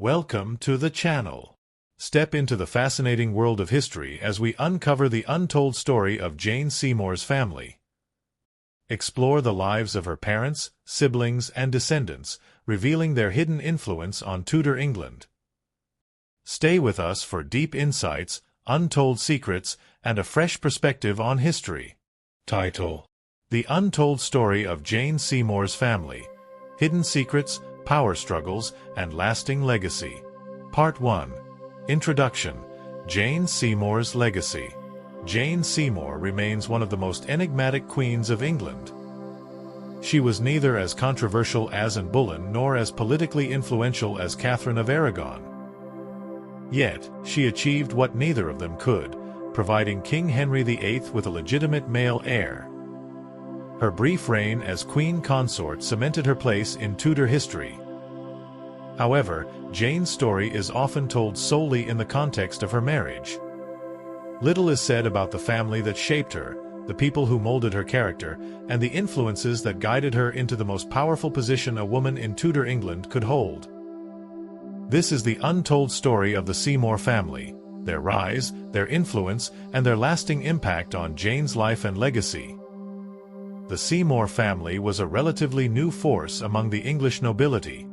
Welcome to the channel. Step into the fascinating world of history as we uncover the untold story of Jane Seymour's family. Explore the lives of her parents, siblings, and descendants, revealing their hidden influence on Tudor England. Stay with us for deep insights, untold secrets, and a fresh perspective on history. Title: The Untold Story of Jane Seymour's Family. Hidden Secrets, Power Struggles, and Lasting Legacy. Part 1. Introduction. Jane Seymour's Legacy. Jane Seymour remains one of the most enigmatic queens of England. She was neither as controversial as Anne Boleyn nor as politically influential as Catherine of Aragon. Yet, she achieved what neither of them could, providing King Henry VIII with a legitimate male heir. Her brief reign as queen consort cemented her place in Tudor history. However, Jane's story is often told solely in the context of her marriage. Little is said about the family that shaped her, the people who molded her character, and the influences that guided her into the most powerful position a woman in Tudor England could hold. This is the untold story of the Seymour family, their rise, their influence, and their lasting impact on Jane's life and legacy. The Seymour family was a relatively new force among the English nobility.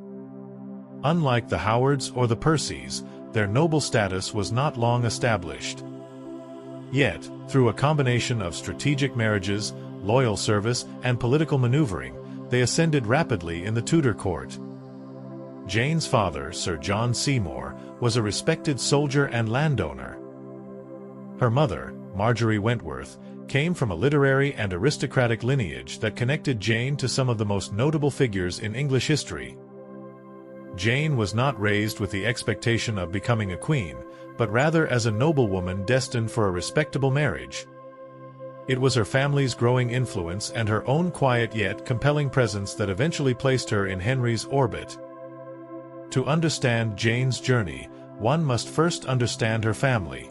Unlike the Howards or the Percys, their noble status was not long established. Yet, through a combination of strategic marriages, loyal service, and political maneuvering, they ascended rapidly in the Tudor court. Jane's father, Sir John Seymour, was a respected soldier and landowner. Her mother, Marjorie Wentworth, came from a literary and aristocratic lineage that connected Jane to some of the most notable figures in English history. Jane was not raised with the expectation of becoming a queen, but rather as a noblewoman destined for a respectable marriage. It was her family's growing influence and her own quiet yet compelling presence that eventually placed her in Henry's orbit. To understand Jane's journey, one must first understand her family.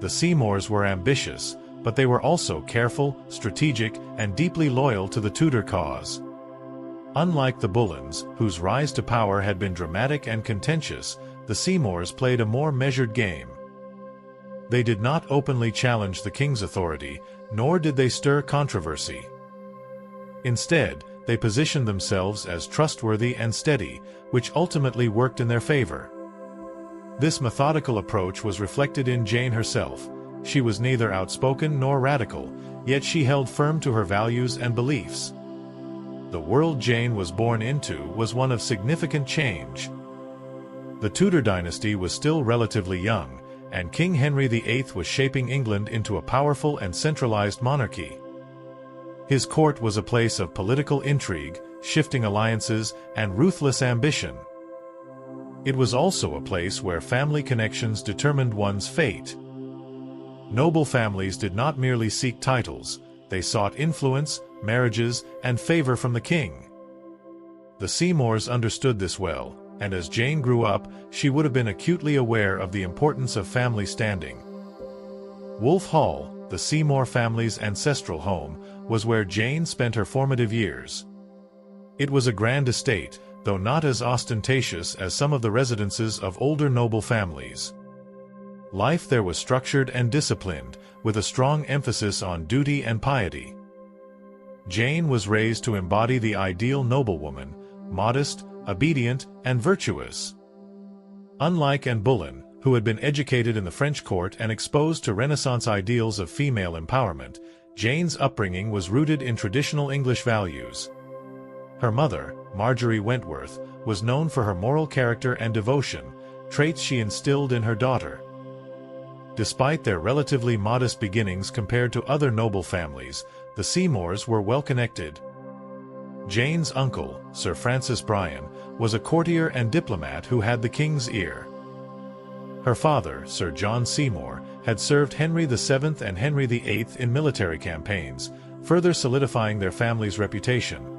The Seymours were ambitious, but they were also careful, strategic, and deeply loyal to the Tudor cause. Unlike the Boleyns, whose rise to power had been dramatic and contentious, the Seymours played a more measured game. They did not openly challenge the king's authority, nor did they stir controversy. Instead, they positioned themselves as trustworthy and steady, which ultimately worked in their favor. This methodical approach was reflected in Jane herself. She was neither outspoken nor radical, yet she held firm to her values and beliefs. The world Jane was born into was one of significant change. The Tudor dynasty was still relatively young, and King Henry VIII was shaping England into a powerful and centralized monarchy. His court was a place of political intrigue, shifting alliances, and ruthless ambition. It was also a place where family connections determined one's fate. Noble families did not merely seek titles, they sought influence, marriages, and favor from the king. The Seymours understood this well, and as Jane grew up, she would have been acutely aware of the importance of family standing. Wolf Hall, the Seymour family's ancestral home, was where Jane spent her formative years. It was a grand estate, though not as ostentatious as some of the residences of older noble families. Life there was structured and disciplined, with a strong emphasis on duty and piety. Jane was raised to embody the ideal noblewoman, modest, obedient, and virtuous. Unlike Anne Boleyn, who had been educated in the French court and exposed to Renaissance ideals of female empowerment, Jane's upbringing was rooted in traditional English values. Her mother, Marjorie Wentworth, was known for her moral character and devotion, traits she instilled in her daughter. Despite their relatively modest beginnings compared to other noble families, the Seymours were well-connected. Jane's uncle, Sir Francis Bryan, was a courtier and diplomat who had the king's ear. Her father, Sir John Seymour, had served Henry VII and Henry VIII in military campaigns, further solidifying their family's reputation.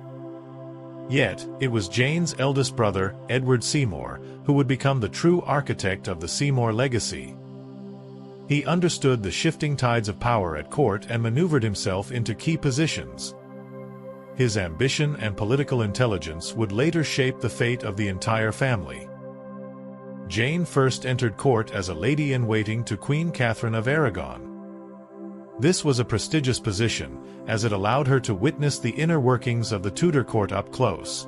Yet, it was Jane's eldest brother, Edward Seymour, who would become the true architect of the Seymour legacy. He understood the shifting tides of power at court and maneuvered himself into key positions. His ambition and political intelligence would later shape the fate of the entire family. Jane first entered court as a lady-in-waiting to Queen Catherine of Aragon. This was a prestigious position, as it allowed her to witness the inner workings of the Tudor court up close.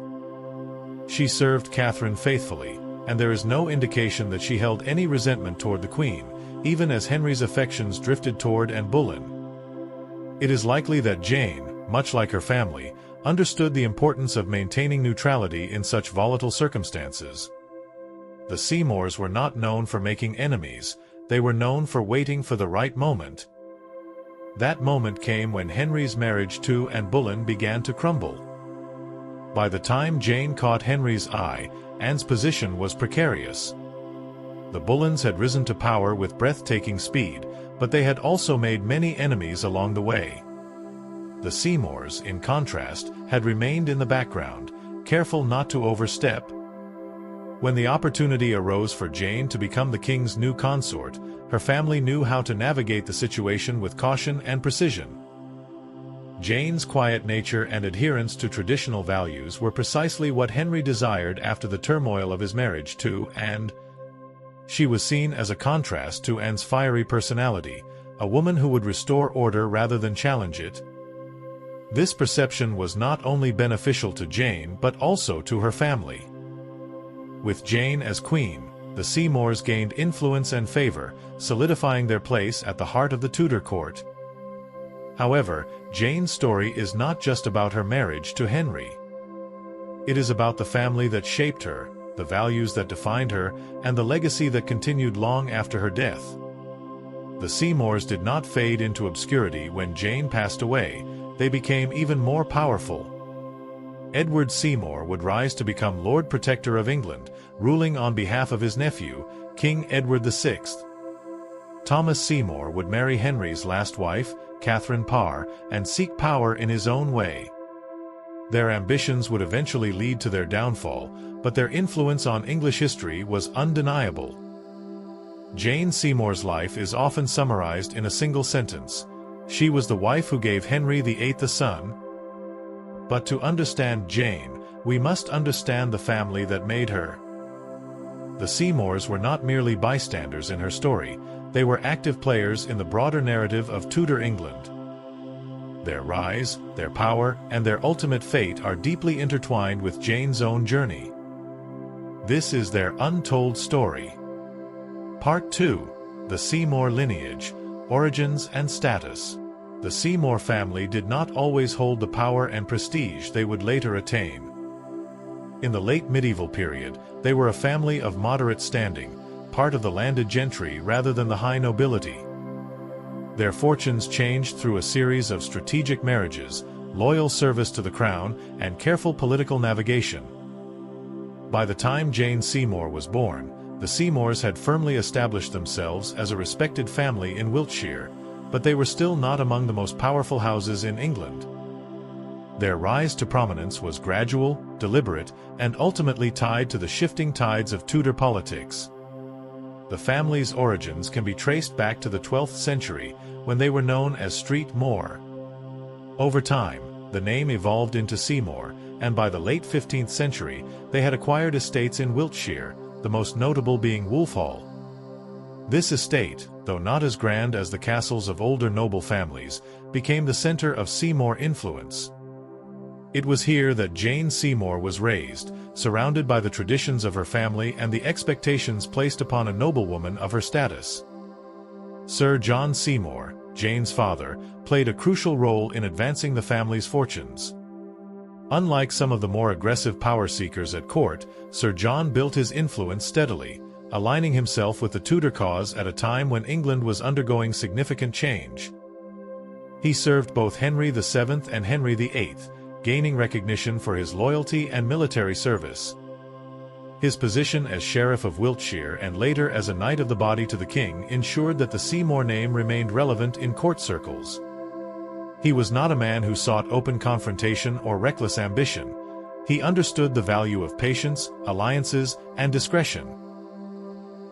She served Catherine faithfully, and there is no indication that she held any resentment toward the Queen, even as Henry's affections drifted toward Anne Boleyn. It is likely that Jane, much like her family, understood the importance of maintaining neutrality in such volatile circumstances. The Seymours were not known for making enemies, they were known for waiting for the right moment. That moment came when Henry's marriage to Anne Boleyn began to crumble. By the time Jane caught Henry's eye, Anne's position was precarious. The Boleyns had risen to power with breathtaking speed, but they had also made many enemies along the way. The Seymours, in contrast, had remained in the background, careful not to overstep. When the opportunity arose for Jane to become the king's new consort, her family knew how to navigate the situation with caution and precision. Jane's quiet nature and adherence to traditional values were precisely what Henry desired after the turmoil of his marriage to Anne. She was seen as a contrast to Anne's fiery personality, a woman who would restore order rather than challenge it. This perception was not only beneficial to Jane but also to her family. With Jane as queen, the Seymours gained influence and favor, solidifying their place at the heart of the Tudor court. However, Jane's story is not just about her marriage to Henry. It is about the family that shaped her, the values that defined her, and the legacy that continued long after her death. The Seymours did not fade into obscurity when Jane passed away, they became even more powerful. Edward Seymour would rise to become Lord Protector of England, ruling on behalf of his nephew, King Edward VI. Thomas Seymour would marry Henry's last wife, Catherine Parr, and seek power in his own way. Their ambitions would eventually lead to their downfall, but their influence on English history was undeniable. Jane Seymour's life is often summarized in a single sentence. She was the wife who gave Henry VIII a son. But to understand Jane, we must understand the family that made her. The Seymours were not merely bystanders in her story, they were active players in the broader narrative of Tudor England. Their rise, their power, and their ultimate fate are deeply intertwined with Jane's own journey. This is their untold story. Part 2. The Seymour Lineage, Origins and Status. The Seymour family did not always hold the power and prestige they would later attain. In the late medieval period, they were a family of moderate standing, part of the landed gentry rather than the high nobility. Their fortunes changed through a series of strategic marriages, loyal service to the crown, and careful political navigation. By the time Jane Seymour was born, the Seymours had firmly established themselves as a respected family in Wiltshire, but they were still not among the most powerful houses in England. Their rise to prominence was gradual, deliberate, and ultimately tied to the shifting tides of Tudor politics. The family's origins can be traced back to the 12th century, when they were known as Street Moor. Over time, the name evolved into Seymour, and by the late 15th century, they had acquired estates in Wiltshire, the most notable being Wolfhall. This estate, though not as grand as the castles of older noble families, became the center of Seymour influence. It was here that Jane Seymour was raised, surrounded by the traditions of her family and the expectations placed upon a noblewoman of her status. Sir John Seymour, Jane's father, played a crucial role in advancing the family's fortunes. Unlike some of the more aggressive power seekers at court, Sir John built his influence steadily, aligning himself with the Tudor cause at a time when England was undergoing significant change. He served both Henry VII and Henry VIII, gaining recognition for his loyalty and military service. His position as Sheriff of Wiltshire and later as a Knight of the Body to the King ensured that the Seymour name remained relevant in court circles. He was not a man who sought open confrontation or reckless ambition. He understood the value of patience, alliances, and discretion.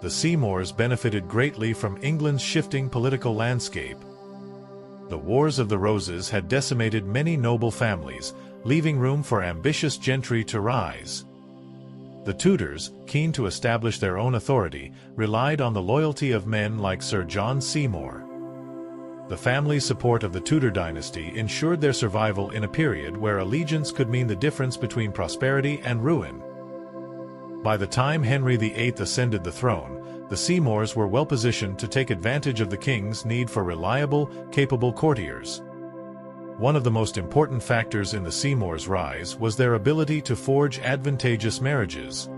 The Seymours benefited greatly from England's shifting political landscape. The Wars of the Roses had decimated many noble families, leaving room for ambitious gentry to rise. The Tudors, keen to establish their own authority, relied on the loyalty of men like Sir John Seymour. The family support of the Tudor dynasty ensured their survival in a period where allegiance could mean the difference between prosperity and ruin. By the time Henry VIII ascended the throne, the Seymours were well positioned to take advantage of the king's need for reliable, capable courtiers. One of the most important factors in the Seymours' rise was their ability to forge advantageous marriages.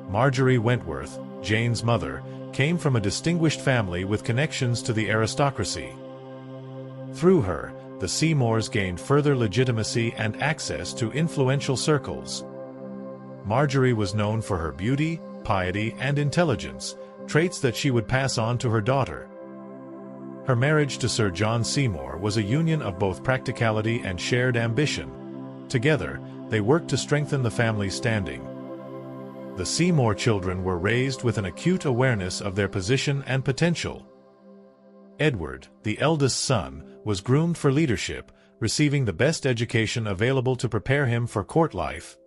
Marjorie Wentworth, Jane's mother, came from a distinguished family with connections to the aristocracy. Through her, the Seymours gained further legitimacy and access to influential circles. Marjorie was known for her beauty, piety, and intelligence, traits that she would pass on to her daughter. Her marriage to Sir John Seymour was a union of both practicality and shared ambition. Together, they worked to strengthen the family's standing. The Seymour children were raised with an acute awareness of their position and potential. Edward, the eldest son, was groomed for leadership, receiving the best education available to prepare him for court life.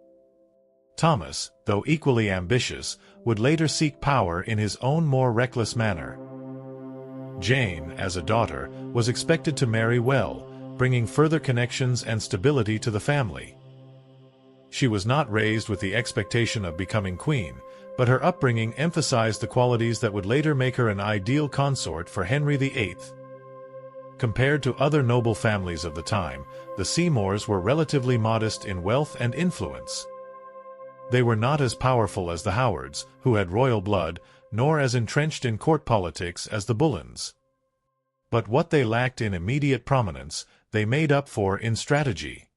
Thomas, though equally ambitious, would later seek power in his own more reckless manner. Jane, as a daughter, was expected to marry well, bringing further connections and stability to the family. She was not raised with the expectation of becoming queen, but her upbringing emphasized the qualities that would later make her an ideal consort for Henry VIII. Compared to other noble families of the time, the Seymours were relatively modest in wealth and influence. They were not as powerful as the Howards, who had royal blood, nor as entrenched in court politics as the Bullens. But what they lacked in immediate prominence, they made up for in strategy.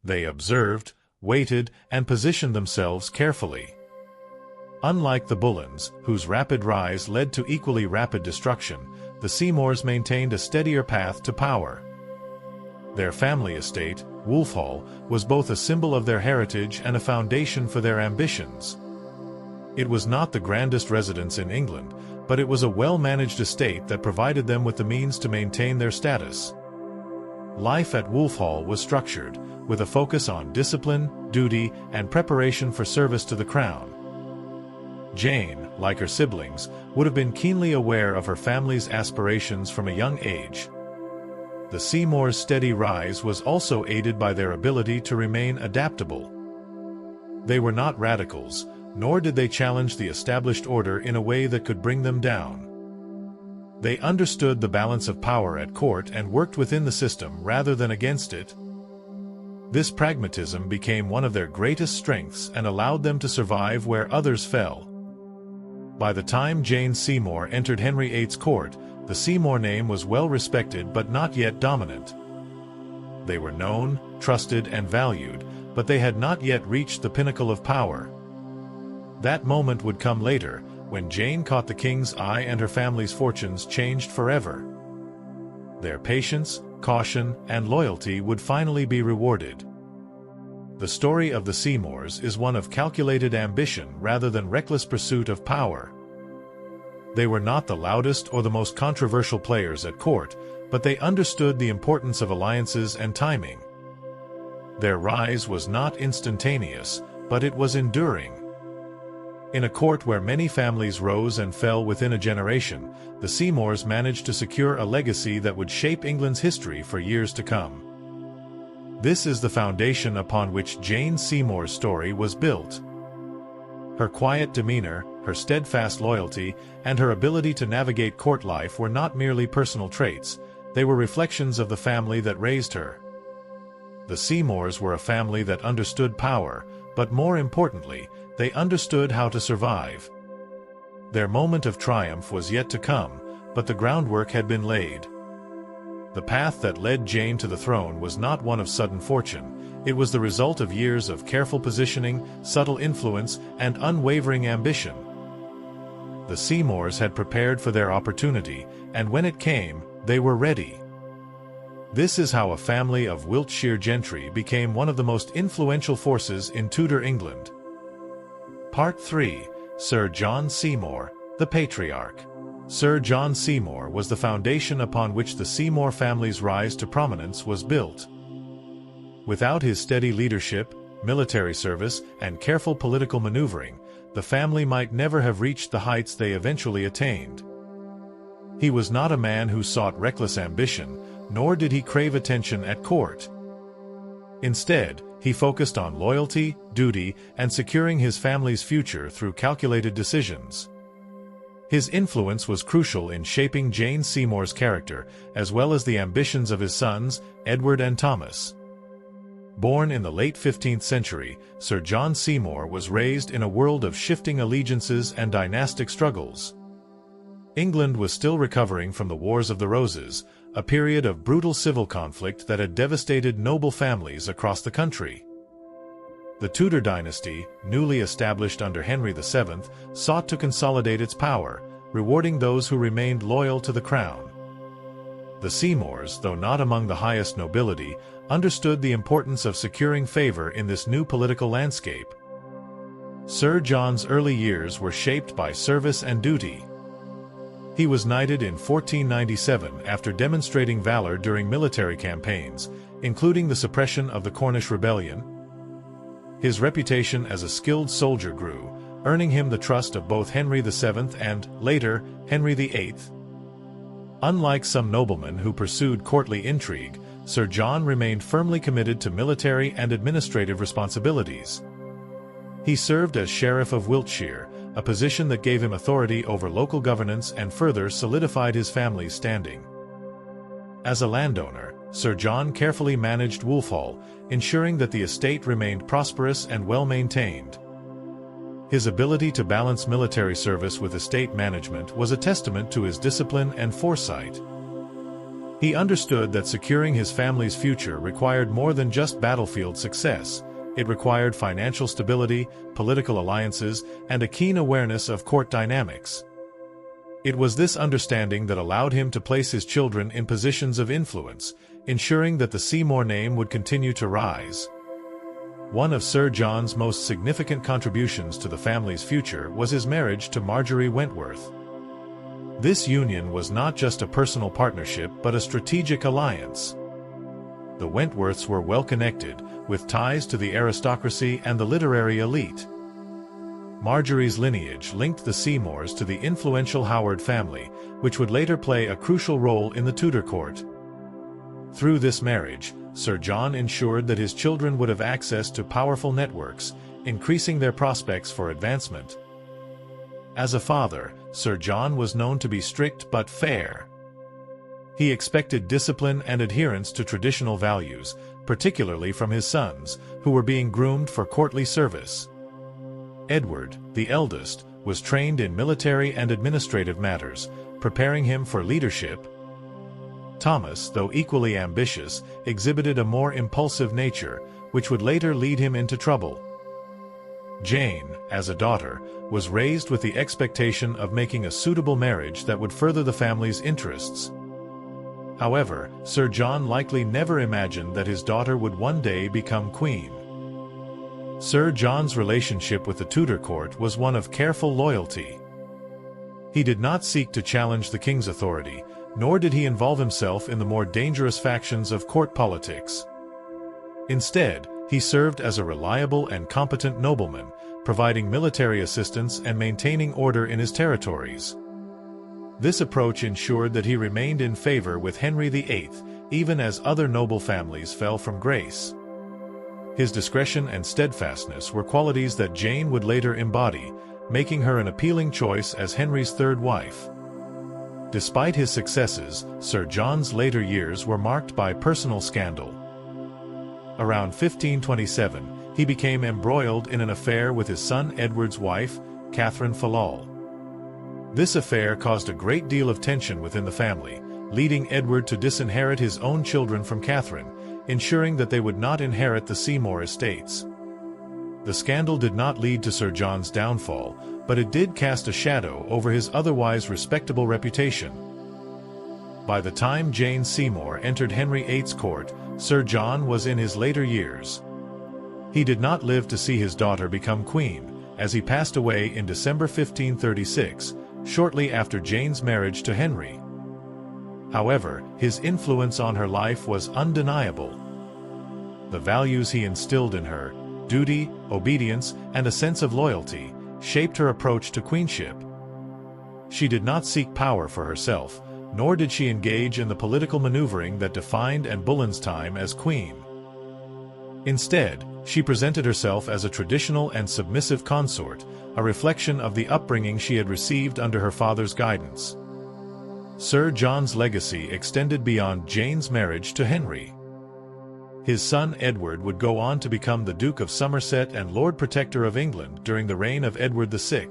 They observed, waited, and positioned themselves carefully. Unlike the Bullens, whose rapid rise led to equally rapid destruction, the Seymours maintained a steadier path to power. Their family estate, Wolfhall, was both a symbol of their heritage and a foundation for their ambitions. It was not the grandest residence in England, but it was a well-managed estate that provided them with the means to maintain their status. Life at Wolfhall was structured, with a focus on discipline, duty, and preparation for service to the crown. Jane, like her siblings, would have been keenly aware of her family's aspirations from a young age. The Seymours' steady rise was also aided by their ability to remain adaptable. They were not radicals, nor did they challenge the established order in a way that could bring them down. They understood the balance of power at court and worked within the system rather than against it. This pragmatism became one of their greatest strengths and allowed them to survive where others fell. By the time Jane Seymour entered Henry VIII's court, the Seymour name was well respected but not yet dominant. They were known, trusted, and valued, but they had not yet reached the pinnacle of power. That moment would come later, when Jane caught the king's eye and her family's fortunes changed forever. Their patience, caution, and loyalty would finally be rewarded. The story of the Seymours is one of calculated ambition rather than reckless pursuit of power. They were not the loudest or the most controversial players at court, but they understood the importance of alliances and timing. Their rise was not instantaneous, but it was enduring. In a court where many families rose and fell within a generation, the Seymours managed to secure a legacy that would shape England's history for years to come. This is the foundation upon which Jane Seymour's story was built. Her quiet demeanor, her steadfast loyalty, and her ability to navigate court life were not merely personal traits, they were reflections of the family that raised her. The Seymours were a family that understood power, but more importantly, they understood how to survive. Their moment of triumph was yet to come, but the groundwork had been laid. The path that led Jane to the throne was not one of sudden fortune. It was the result of years of careful positioning, subtle influence, and unwavering ambition. The Seymours had prepared for their opportunity, and when it came, they were ready. This is how a family of Wiltshire gentry became one of the most influential forces in Tudor England. Part 3. Sir John Seymour, the Patriarch. Sir John Seymour was the foundation upon which the Seymour family's rise to prominence was built. Without his steady leadership, military service, and careful political maneuvering, the family might never have reached the heights they eventually attained. He was not a man who sought reckless ambition, nor did he crave attention at court. Instead, he focused on loyalty, duty, and securing his family's future through calculated decisions. His influence was crucial in shaping Jane Seymour's character, as well as the ambitions of his sons, Edward and Thomas. Born in the late 15th century, Sir John Seymour was raised in a world of shifting allegiances and dynastic struggles. England was still recovering from the Wars of the Roses, a period of brutal civil conflict that had devastated noble families across the country. The Tudor dynasty, newly established under Henry VII, sought to consolidate its power, rewarding those who remained loyal to the crown. The Seymours, though not among the highest nobility, understood the importance of securing favor in this new political landscape. Sir John's early years were shaped by service and duty. He was knighted in 1497 after demonstrating valor during military campaigns, including the suppression of the Cornish Rebellion. His reputation as a skilled soldier grew, earning him the trust of both Henry VII and, later, Henry VIII. Unlike some noblemen who pursued courtly intrigue, Sir John remained firmly committed to military and administrative responsibilities. He served as Sheriff of Wiltshire, a position that gave him authority over local governance and further solidified his family's standing. As a landowner, Sir John carefully managed Wolfhall, ensuring that the estate remained prosperous and well-maintained. His ability to balance military service with estate management was a testament to his discipline and foresight. He understood that securing his family's future required more than just battlefield success. It required financial stability, political alliances, and a keen awareness of court dynamics. It was this understanding that allowed him to place his children in positions of influence, ensuring that the Seymour name would continue to rise. One of Sir John's most significant contributions to the family's future was his marriage to Marjorie Wentworth. This union was not just a personal partnership but a strategic alliance. The Wentworths were well-connected, with ties to the aristocracy and the literary elite. Marjorie's lineage linked the Seymours to the influential Howard family, which would later play a crucial role in the Tudor court. Through this marriage, Sir John ensured that his children would have access to powerful networks, increasing their prospects for advancement. As a father, Sir John was known to be strict but fair. He expected discipline and adherence to traditional values, particularly from his sons, who were being groomed for courtly service. Edward, the eldest, was trained in military and administrative matters, preparing him for leadership. Thomas, though equally ambitious, exhibited a more impulsive nature, which would later lead him into trouble. Jane, as a daughter, was raised with the expectation of making a suitable marriage that would further the family's interests. However, Sir John likely never imagined that his daughter would one day become queen. Sir John's relationship with the Tudor court was one of careful loyalty. He did not seek to challenge the king's authority, nor did he involve himself in the more dangerous factions of court politics. Instead, he served as a reliable and competent nobleman, providing military assistance and maintaining order in his territories. This approach ensured that he remained in favor with Henry VIII, even as other noble families fell from grace. His discretion and steadfastness were qualities that Jane would later embody, making her an appealing choice as Henry's third wife. Despite his successes, Sir John's later years were marked by personal scandal. Around 1527, he became embroiled in an affair with his son Edward's wife, Catherine Falal. This affair caused a great deal of tension within the family, leading Edward to disinherit his own children from Catherine, ensuring that they would not inherit the Seymour estates. The scandal did not lead to Sir John's downfall, but it did cast a shadow over his otherwise respectable reputation. By the time Jane Seymour entered Henry VIII's court, Sir John was in his later years. He did not live to see his daughter become queen, as he passed away in December 1536, shortly after Jane's marriage to Henry. However, his influence on her life was undeniable. The values he instilled in her, duty, obedience, and a sense of loyalty, shaped her approach to queenship. She did not seek power for herself, nor did she engage in the political maneuvering that defined Anne Boleyn's time as queen. Instead, she presented herself as a traditional and submissive consort, a reflection of the upbringing she had received under her father's guidance. Sir John's legacy extended beyond Jane's marriage to Henry. His son Edward would go on to become the Duke of Somerset and Lord Protector of England during the reign of Edward VI.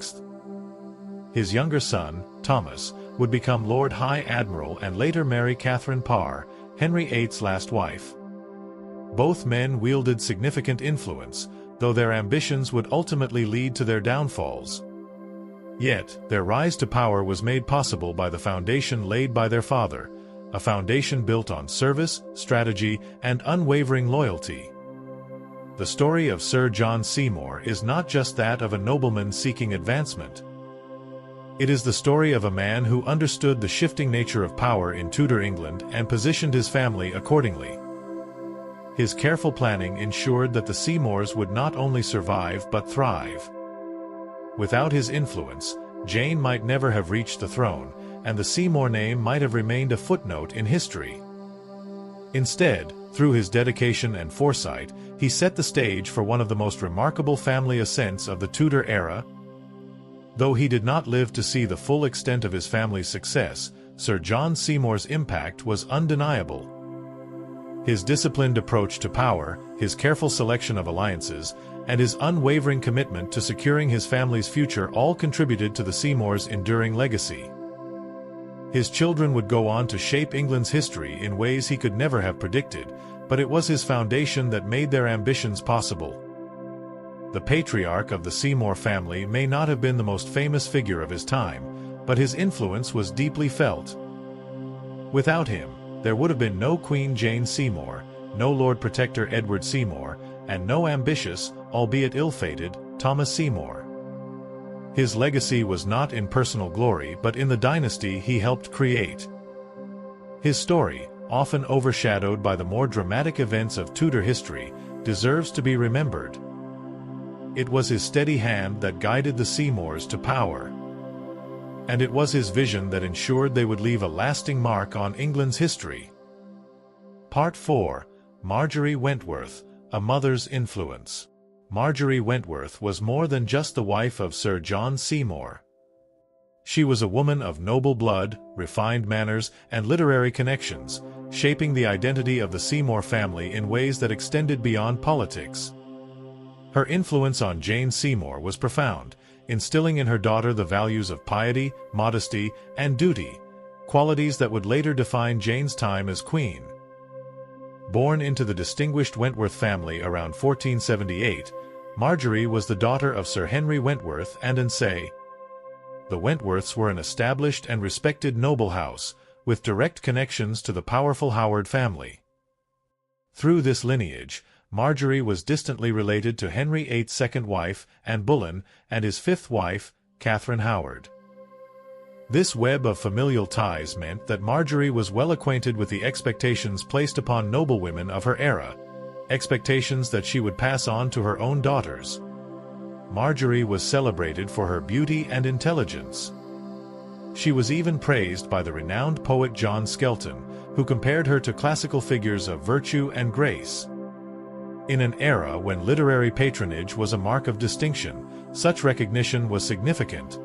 His younger son, Thomas, would become Lord High Admiral and later marry Catherine Parr, Henry VIII's last wife. Both men wielded significant influence, though their ambitions would ultimately lead to their downfalls. Yet, their rise to power was made possible by the foundation laid by their father, a foundation built on service, strategy, and unwavering loyalty. The story of Sir John Seymour is not just that of a nobleman seeking advancement. It is the story of a man who understood the shifting nature of power in Tudor England and positioned his family accordingly. His careful planning ensured that the Seymours would not only survive but thrive. Without his influence, Jane might never have reached the throne, and the Seymour name might have remained a footnote in history. Instead, through his dedication and foresight, he set the stage for one of the most remarkable family ascents of the Tudor era. Though he did not live to see the full extent of his family's success, Sir John Seymour's impact was undeniable. His disciplined approach to power, his careful selection of alliances, and his unwavering commitment to securing his family's future all contributed to the Seymours' enduring legacy. His children would go on to shape England's history in ways he could never have predicted, but it was his foundation that made their ambitions possible. The patriarch of the Seymour family may not have been the most famous figure of his time, but his influence was deeply felt. Without him, there would have been no Queen Jane Seymour, no Lord Protector Edward Seymour, and no ambitious, albeit ill-fated, Thomas Seymour. His legacy was not in personal glory but in the dynasty he helped create. His story, often overshadowed by the more dramatic events of Tudor history, deserves to be remembered. It was his steady hand that guided the Seymours to power. And it was his vision that ensured they would leave a lasting mark on England's history. Part 4. Marjorie Wentworth, a Mother's Influence. Marjorie Wentworth was more than just the wife of Sir John Seymour. She was a woman of noble blood, refined manners, and literary connections, shaping the identity of the Seymour family in ways that extended beyond politics. Her influence on Jane Seymour was profound, instilling in her daughter the values of piety, modesty, and duty, qualities that would later define Jane's time as queen. Born into the distinguished Wentworth family around 1478, Marjorie was the daughter of Sir Henry Wentworth and Anne. The Wentworths were an established and respected noble house, with direct connections to the powerful Howard family. Through this lineage, Marjorie was distantly related to Henry VIII's second wife, Anne Boleyn, and his fifth wife, Catherine Howard. This web of familial ties meant that Marjorie was well acquainted with the expectations placed upon noblewomen of her era, expectations that she would pass on to her own daughters. Marjorie was celebrated for her beauty and intelligence. She was even praised by the renowned poet John Skelton, who compared her to classical figures of virtue and grace. In an era when literary patronage was a mark of distinction, such recognition was significant.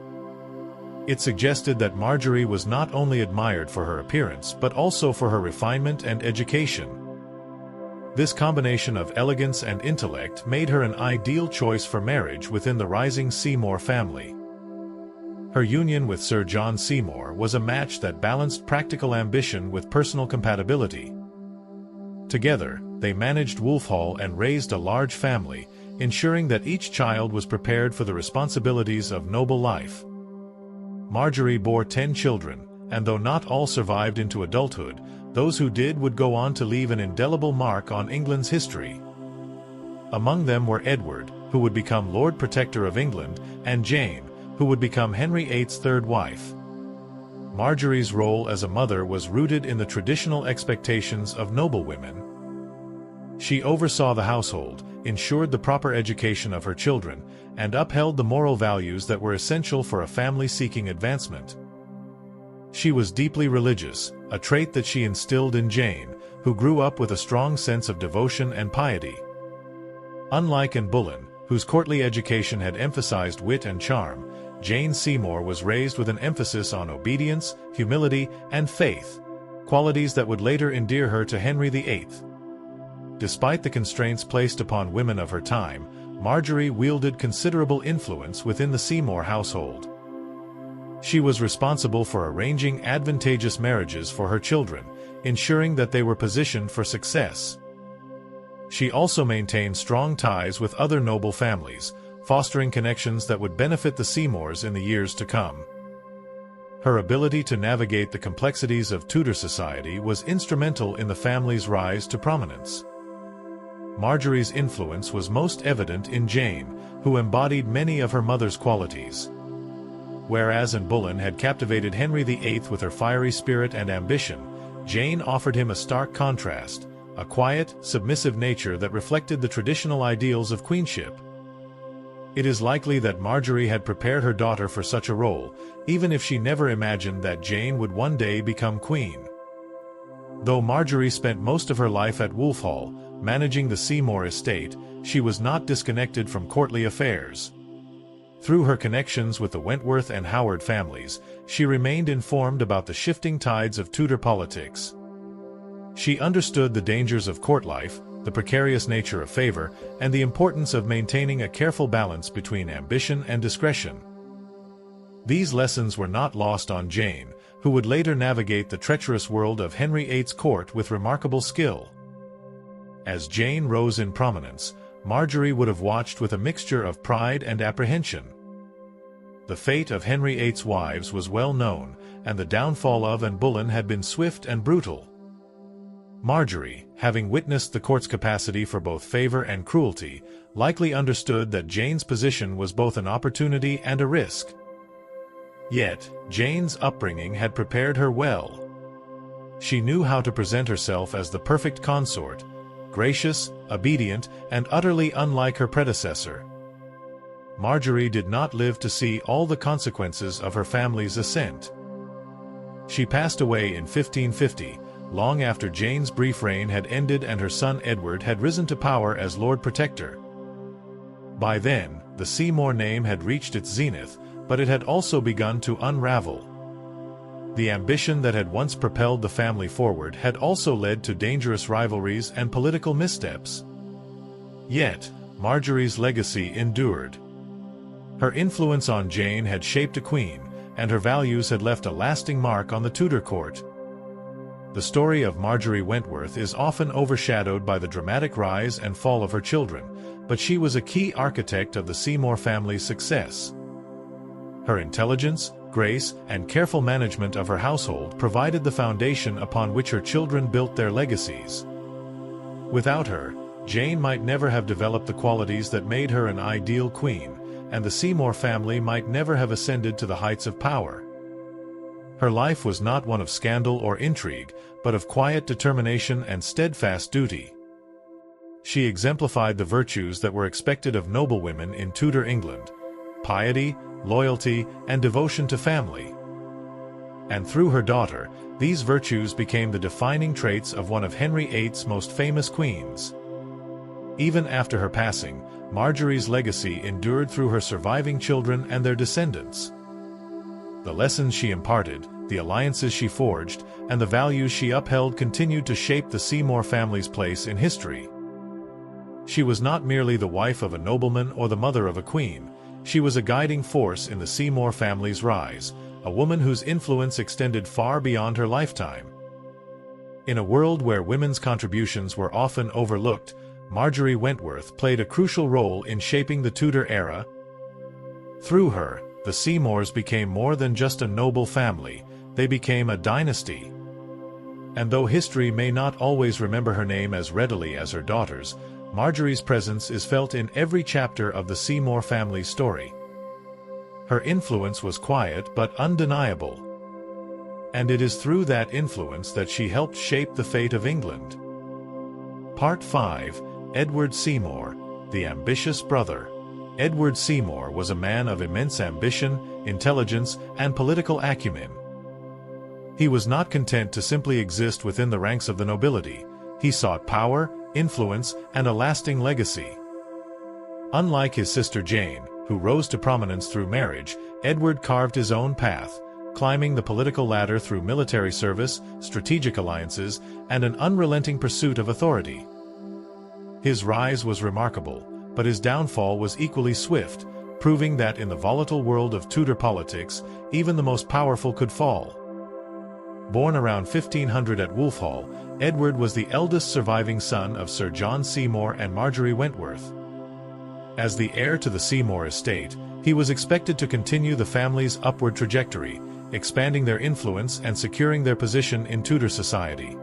It suggested that Marjorie was not only admired for her appearance but also for her refinement and education. This combination of elegance and intellect made her an ideal choice for marriage within the rising Seymour family. Her union with Sir John Seymour was a match that balanced practical ambition with personal compatibility. Together, they managed Wolfhall and raised a large family, ensuring that each child was prepared for the responsibilities of noble life. Marjorie bore 10 children, and though not all survived into adulthood, those who did would go on to leave an indelible mark on England's history. Among them were Edward, who would become Lord Protector of England, and Jane, who would become Henry VIII's third wife. Marjorie's role as a mother was rooted in the traditional expectations of noblewomen. She oversaw the household, ensured the proper education of her children, and upheld the moral values that were essential for a family seeking advancement. She was deeply religious, a trait that she instilled in Jane, who grew up with a strong sense of devotion and piety. Unlike Anne Boleyn, whose courtly education had emphasized wit and charm, Jane Seymour was raised with an emphasis on obedience, humility, and faith, qualities that would later endear her to Henry VIII. Despite the constraints placed upon women of her time, Marjorie wielded considerable influence within the Seymour household. She was responsible for arranging advantageous marriages for her children, ensuring that they were positioned for success. She also maintained strong ties with other noble families, fostering connections that would benefit the Seymours in the years to come. Her ability to navigate the complexities of Tudor society was instrumental in the family's rise to prominence. Marjorie's influence was most evident in Jane, who embodied many of her mother's qualities. Whereas Anne Boleyn had captivated Henry VIII with her fiery spirit and ambition, Jane offered him a stark contrast, a quiet, submissive nature that reflected the traditional ideals of queenship. It is likely that Marjorie had prepared her daughter for such a role, even if she never imagined that Jane would one day become queen. Though Marjorie spent most of her life at Wolfhall, managing the Seymour estate, she was not disconnected from courtly affairs. Through her connections with the Wentworth and Howard families, she remained informed about the shifting tides of Tudor politics. She understood the dangers of court life, the precarious nature of favor, and the importance of maintaining a careful balance between ambition and discretion. These lessons were not lost on Jane, who would later navigate the treacherous world of Henry VIII's court with remarkable skill. As Jane rose in prominence, Marjorie would have watched with a mixture of pride and apprehension. The fate of Henry VIII's wives was well known, and the downfall of Anne Boleyn had been swift and brutal. Marjorie, having witnessed the court's capacity for both favor and cruelty, likely understood that Jane's position was both an opportunity and a risk. Yet, Jane's upbringing had prepared her well. She knew how to present herself as the perfect consort, gracious, obedient, and utterly unlike her predecessor. Marjorie did not live to see all the consequences of her family's ascent. She passed away in 1550, long after Jane's brief reign had ended and her son Edward had risen to power as Lord Protector. By then, the Seymour name had reached its zenith, but it had also begun to unravel. The ambition that had once propelled the family forward had also led to dangerous rivalries and political missteps. Yet, Marjorie's legacy endured. Her influence on Jane had shaped a queen, and her values had left a lasting mark on the Tudor court. The story of Marjorie Wentworth is often overshadowed by the dramatic rise and fall of her children, but she was a key architect of the Seymour family's success. Her intelligence, grace, and careful management of her household provided the foundation upon which her children built their legacies. Without her, Jane might never have developed the qualities that made her an ideal queen, and the Seymour family might never have ascended to the heights of power. Her life was not one of scandal or intrigue, but of quiet determination and steadfast duty. She exemplified the virtues that were expected of noblewomen in Tudor England: piety, loyalty, and devotion to family. And through her daughter, these virtues became the defining traits of one of Henry VIII's most famous queens. Even after her passing, Marjorie's legacy endured through her surviving children and their descendants. The lessons she imparted, the alliances she forged, and the values she upheld continued to shape the Seymour family's place in history. She was not merely the wife of a nobleman or the mother of a queen. She was a guiding force in the Seymour family's rise, a woman whose influence extended far beyond her lifetime. In a world where women's contributions were often overlooked, Marjorie Wentworth played a crucial role in shaping the Tudor era. Through her, the Seymours became more than just a noble family, they became a dynasty. And though history may not always remember her name as readily as her daughters, Marjorie's presence is felt in every chapter of the Seymour family's story. Her influence was quiet but undeniable. And it is through that influence that she helped shape the fate of England. Part 5. Edward Seymour, the ambitious brother. Edward Seymour was a man of immense ambition, intelligence, and political acumen. He was not content to simply exist within the ranks of the nobility. He sought power, influence, and a lasting legacy. Unlike his sister Jane, who rose to prominence through marriage, Edward carved his own path, climbing the political ladder through military service, strategic alliances, and an unrelenting pursuit of authority. His rise was remarkable, but his downfall was equally swift, proving that in the volatile world of Tudor politics, even the most powerful could fall. Born around 1500 at Wolfhall, Edward was the eldest surviving son of Sir John Seymour and Marjorie Wentworth. As the heir to the Seymour estate, he was expected to continue the family's upward trajectory, expanding their influence and securing their position in Tudor society.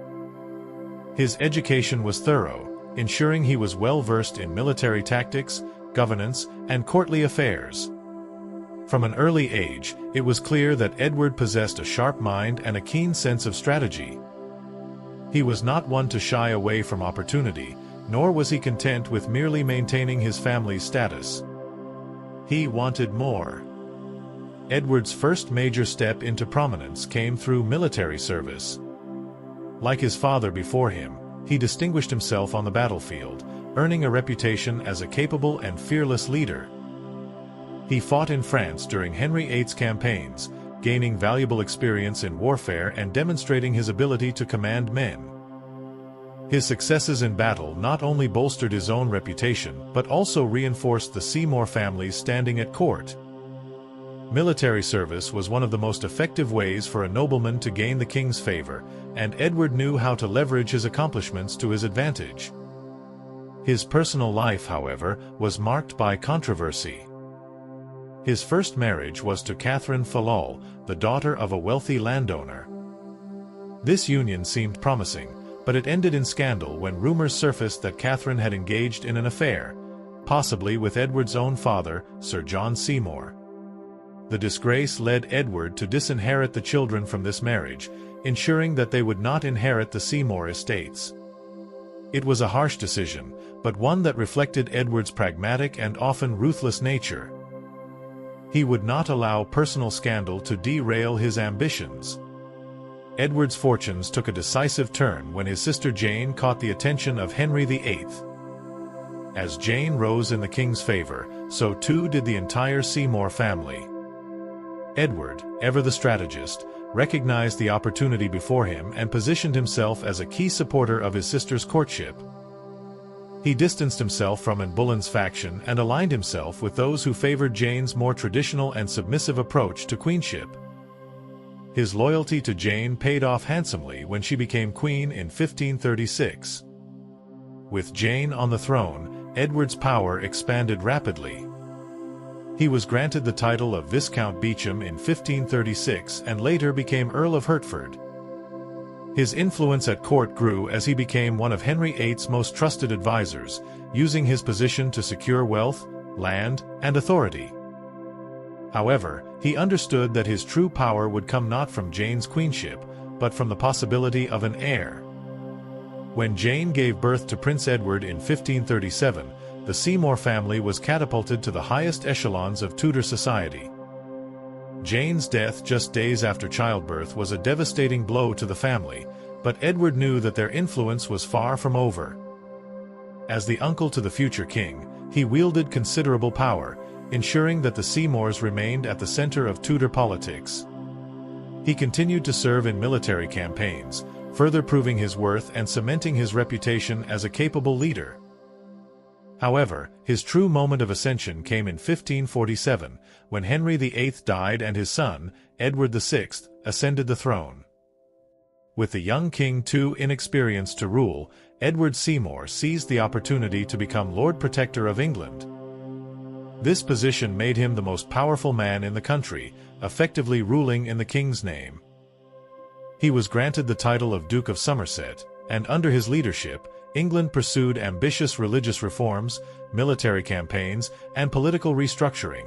His education was thorough, ensuring he was well-versed in military tactics, governance, and courtly affairs. From an early age, it was clear that Edward possessed a sharp mind and a keen sense of strategy. He was not one to shy away from opportunity, nor was he content with merely maintaining his family's status. He wanted more. Edward's first major step into prominence came through military service. Like his father before him, he distinguished himself on the battlefield, earning a reputation as a capable and fearless leader. He fought in France during Henry VIII's campaigns, gaining valuable experience in warfare and demonstrating his ability to command men. His successes in battle not only bolstered his own reputation but also reinforced the Seymour family's standing at court. Military service was one of the most effective ways for a nobleman to gain the king's favor, and Edward knew how to leverage his accomplishments to his advantage. His personal life, however, was marked by controversy. His first marriage was to Catherine Fallal, the daughter of a wealthy landowner. This union seemed promising, but it ended in scandal when rumors surfaced that Catherine had engaged in an affair, possibly with Edward's own father, Sir John Seymour. The disgrace led Edward to disinherit the children from this marriage, ensuring that they would not inherit the Seymour estates. It was a harsh decision, but one that reflected Edward's pragmatic and often ruthless nature. He would not allow personal scandal to derail his ambitions. Edward's fortunes took a decisive turn when his sister Jane caught the attention of Henry VIII. As Jane rose in the king's favor, so too did the entire Seymour family. Edward, ever the strategist, recognized the opportunity before him and positioned himself as a key supporter of his sister's courtship. He distanced himself from Anne Boleyn's faction and aligned himself with those who favored Jane's more traditional and submissive approach to queenship. His loyalty to Jane paid off handsomely when she became queen in 1536. With Jane on the throne, Edward's power expanded rapidly. He was granted the title of Viscount Beauchamp in 1536 and later became Earl of Hertford. His influence at court grew as he became one of Henry VIII's most trusted advisors, using his position to secure wealth, land, and authority. However, he understood that his true power would come not from Jane's queenship, but from the possibility of an heir. When Jane gave birth to Prince Edward in 1537, the Seymour family was catapulted to the highest echelons of Tudor society. Jane's death just days after childbirth was a devastating blow to the family, but Edward knew that their influence was far from over. As the uncle to the future king, he wielded considerable power, ensuring that the Seymours remained at the center of Tudor politics. He continued to serve in military campaigns, further proving his worth and cementing his reputation as a capable leader. However, his true moment of ascension came in 1547, when Henry VIII died and his son, Edward VI, ascended the throne. With the young king too inexperienced to rule, Edward Seymour seized the opportunity to become Lord Protector of England. This position made him the most powerful man in the country, effectively ruling in the king's name. He was granted the title of Duke of Somerset, and under his leadership, England pursued ambitious religious reforms, military campaigns, and political restructuring.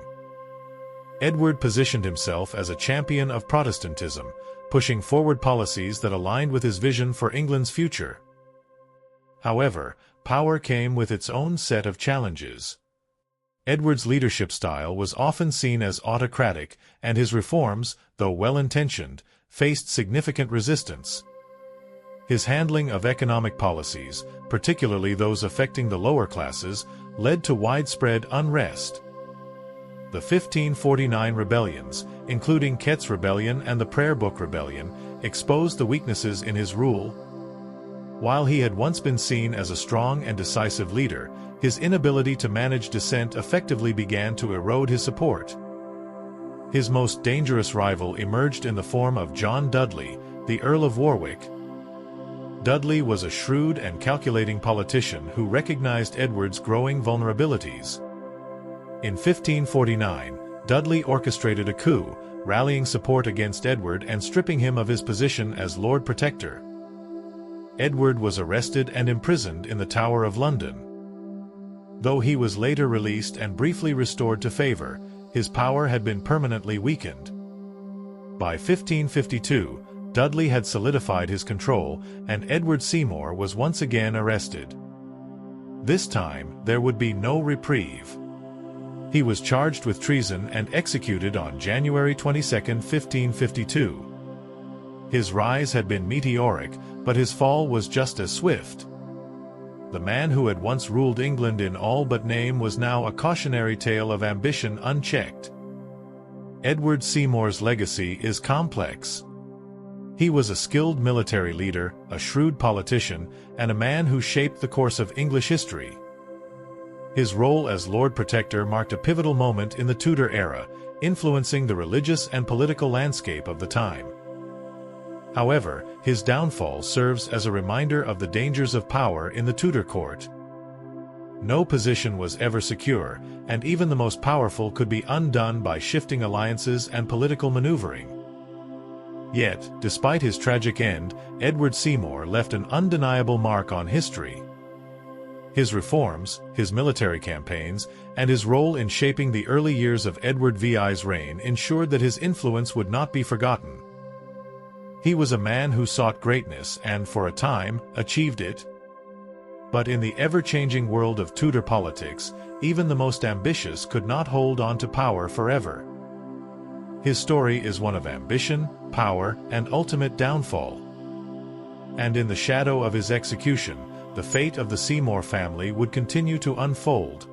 Edward positioned himself as a champion of Protestantism, pushing forward policies that aligned with his vision for England's future. However, power came with its own set of challenges. Edward's leadership style was often seen as autocratic, and his reforms, though well-intentioned, faced significant resistance. His handling of economic policies, particularly those affecting the lower classes, led to widespread unrest. The 1549 rebellions, including Kett's Rebellion and the Prayer Book Rebellion, exposed the weaknesses in his rule. While he had once been seen as a strong and decisive leader, his inability to manage dissent effectively began to erode his support. His most dangerous rival emerged in the form of John Dudley, the Earl of Warwick. Dudley was a shrewd and calculating politician who recognized Edward's growing vulnerabilities. In 1549, Dudley orchestrated a coup, rallying support against Edward and stripping him of his position as Lord Protector. Edward was arrested and imprisoned in the Tower of London. Though he was later released and briefly restored to favor, his power had been permanently weakened. By 1552, Dudley had solidified his control, and Edward Seymour was once again arrested. This time, there would be no reprieve. He was charged with treason and executed on January 22, 1552. His rise had been meteoric, but his fall was just as swift. The man who had once ruled England in all but name was now a cautionary tale of ambition unchecked. Edward Seymour's legacy is complex. He was a skilled military leader, a shrewd politician, and a man who shaped the course of English history. His role as Lord Protector marked a pivotal moment in the Tudor era, influencing the religious and political landscape of the time. However, his downfall serves as a reminder of the dangers of power in the Tudor court. No position was ever secure, and even the most powerful could be undone by shifting alliances and political maneuvering. Yet, despite his tragic end, Edward Seymour left an undeniable mark on history. His reforms, his military campaigns, and his role in shaping the early years of Edward VI's reign ensured that his influence would not be forgotten. He was a man who sought greatness and, for a time, achieved it. But in the ever-changing world of Tudor politics, even the most ambitious could not hold on to power forever. His story is one of ambition, power, and ultimate downfall. And in the shadow of his execution, the fate of the Seymour family would continue to unfold.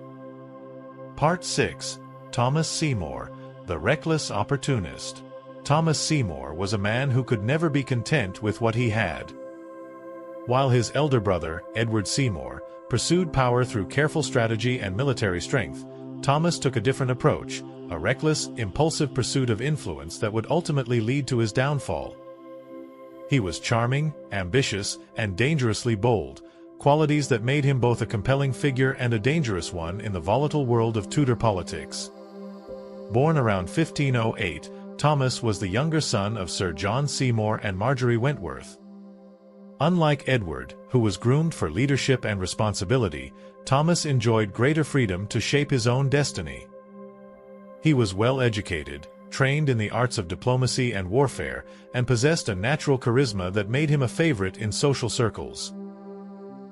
Part 6. Thomas Seymour, the Reckless Opportunist. Thomas Seymour was a man who could never be content with what he had. While his elder brother, Edward Seymour, pursued power through careful strategy and military strength, Thomas took a different approach, a reckless, impulsive pursuit of influence that would ultimately lead to his downfall. He was charming, ambitious, and dangerously bold, qualities that made him both a compelling figure and a dangerous one in the volatile world of Tudor politics. Born around 1508, Thomas was the younger son of Sir John Seymour and Marjorie Wentworth. Unlike Edward, who was groomed for leadership and responsibility, Thomas enjoyed greater freedom to shape his own destiny. He was well-educated, trained in the arts of diplomacy and warfare, and possessed a natural charisma that made him a favorite in social circles.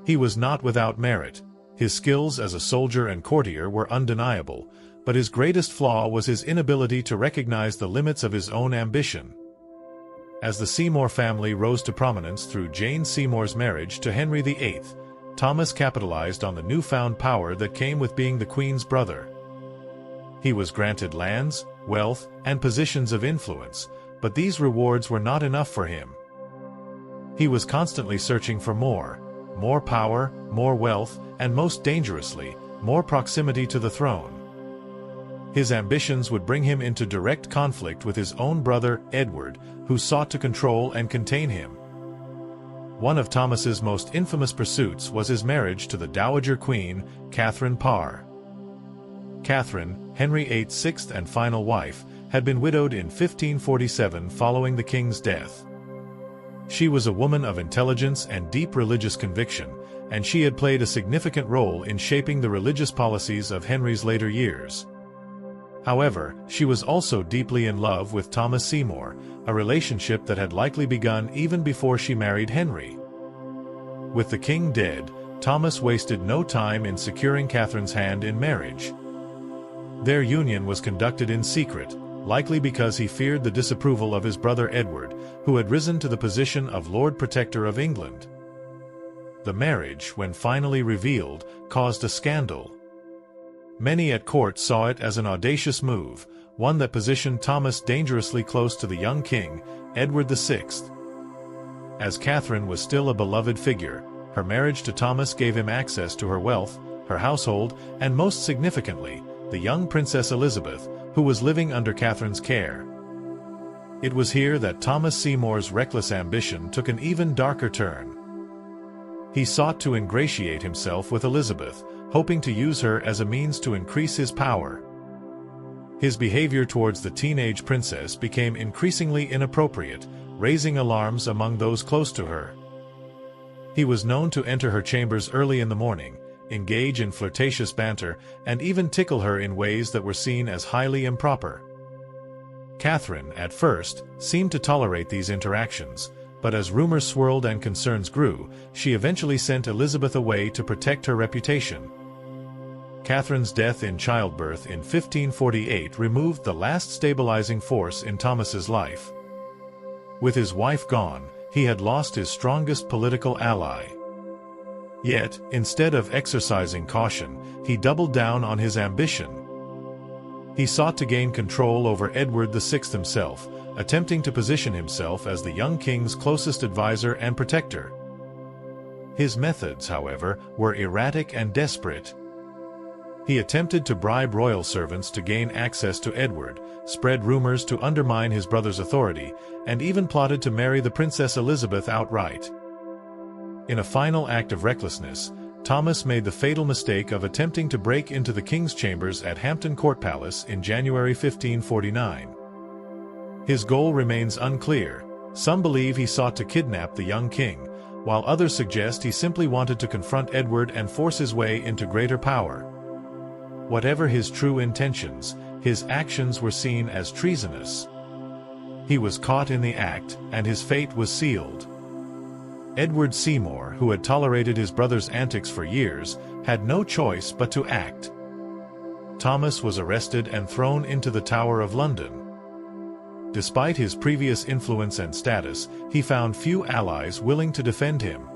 He was not without merit. His skills as a soldier and courtier were undeniable, but his greatest flaw was his inability to recognize the limits of his own ambition. As the Seymour family rose to prominence through Jane Seymour's marriage to Henry VIII, Thomas capitalized on the newfound power that came with being the Queen's brother. He was granted lands, wealth, and positions of influence, but these rewards were not enough for him. He was constantly searching for more power, more wealth, and most dangerously, more proximity to the throne. His ambitions would bring him into direct conflict with his own brother, Edward, who sought to control and contain him. One of Thomas's most infamous pursuits was his marriage to the Dowager Queen, Catherine Parr. Catherine, Henry VIII's sixth and final wife, had been widowed in 1547 following the king's death. She was a woman of intelligence and deep religious conviction, and she had played a significant role in shaping the religious policies of Henry's later years. However, she was also deeply in love with Thomas Seymour, a relationship that had likely begun even before she married Henry. With the king dead, Thomas wasted no time in securing Catherine's hand in marriage. Their union was conducted in secret, likely because he feared the disapproval of his brother Edward, who had risen to the position of Lord Protector of England. The marriage, when finally revealed, caused a scandal. Many at court saw it as an audacious move, one that positioned Thomas dangerously close to the young king, Edward VI. As Catherine was still a beloved figure, her marriage to Thomas gave him access to her wealth, her household, and most significantly, the young Princess Elizabeth, who was living under Catherine's care. It was here that Thomas Seymour's reckless ambition took an even darker turn. He sought to ingratiate himself with Elizabeth, hoping to use her as a means to increase his power. His behavior towards the teenage princess became increasingly inappropriate, raising alarms among those close to her. He was known to enter her chambers early in the morning, engage in flirtatious banter, and even tickle her in ways that were seen as highly improper. Catherine, at first, seemed to tolerate these interactions, but as rumors swirled and concerns grew, she eventually sent Elizabeth away to protect her reputation. Catherine's death in childbirth in 1548 removed the last stabilizing force in Thomas's life. With his wife gone, he had lost his strongest political ally. Yet, instead of exercising caution, he doubled down on his ambition. He sought to gain control over Edward VI himself, attempting to position himself as the young king's closest advisor and protector. His methods, however, were erratic and desperate. He attempted to bribe royal servants to gain access to Edward, spread rumors to undermine his brother's authority, and even plotted to marry the Princess Elizabeth outright. In a final act of recklessness, Thomas made the fatal mistake of attempting to break into the king's chambers at Hampton Court Palace in January 1549. His goal remains unclear. Some believe he sought to kidnap the young king, while others suggest he simply wanted to confront Edward and force his way into greater power. Whatever his true intentions, his actions were seen as treasonous. He was caught in the act, and his fate was sealed. Edward Seymour, who had tolerated his brother's antics for years, had no choice but to act. Thomas was arrested and thrown into the Tower of London. Despite his previous influence and status, he found few allies willing to defend him.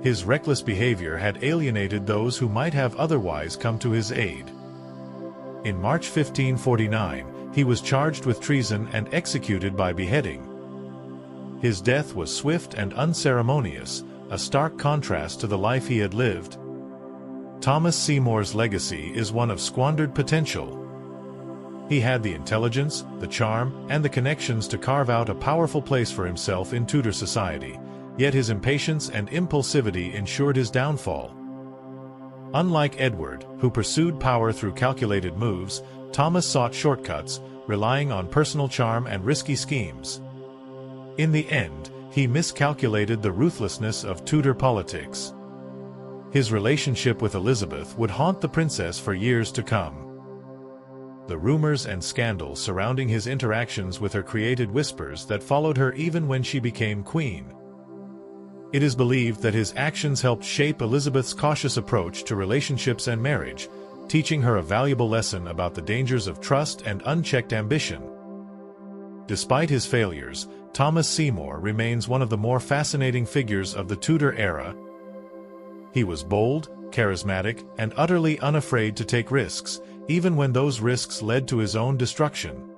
His reckless behavior had alienated those who might have otherwise come to his aid. In March 1549, he was charged with treason and executed by beheading. His death was swift and unceremonious, a stark contrast to the life he had lived. Thomas Seymour's legacy is one of squandered potential. He had the intelligence, the charm, and the connections to carve out a powerful place for himself in Tudor society, yet his impatience and impulsivity ensured his downfall. Unlike Edward, who pursued power through calculated moves, Thomas sought shortcuts, relying on personal charm and risky schemes. In the end, he miscalculated the ruthlessness of Tudor politics. His relationship with Elizabeth would haunt the princess for years to come. The rumors and scandals surrounding his interactions with her created whispers that followed her even when she became queen. It is believed that his actions helped shape Elizabeth's cautious approach to relationships and marriage, teaching her a valuable lesson about the dangers of trust and unchecked ambition. Despite his failures, Thomas Seymour remains one of the more fascinating figures of the Tudor era. He was bold, charismatic, and utterly unafraid to take risks, even when those risks led to his own destruction.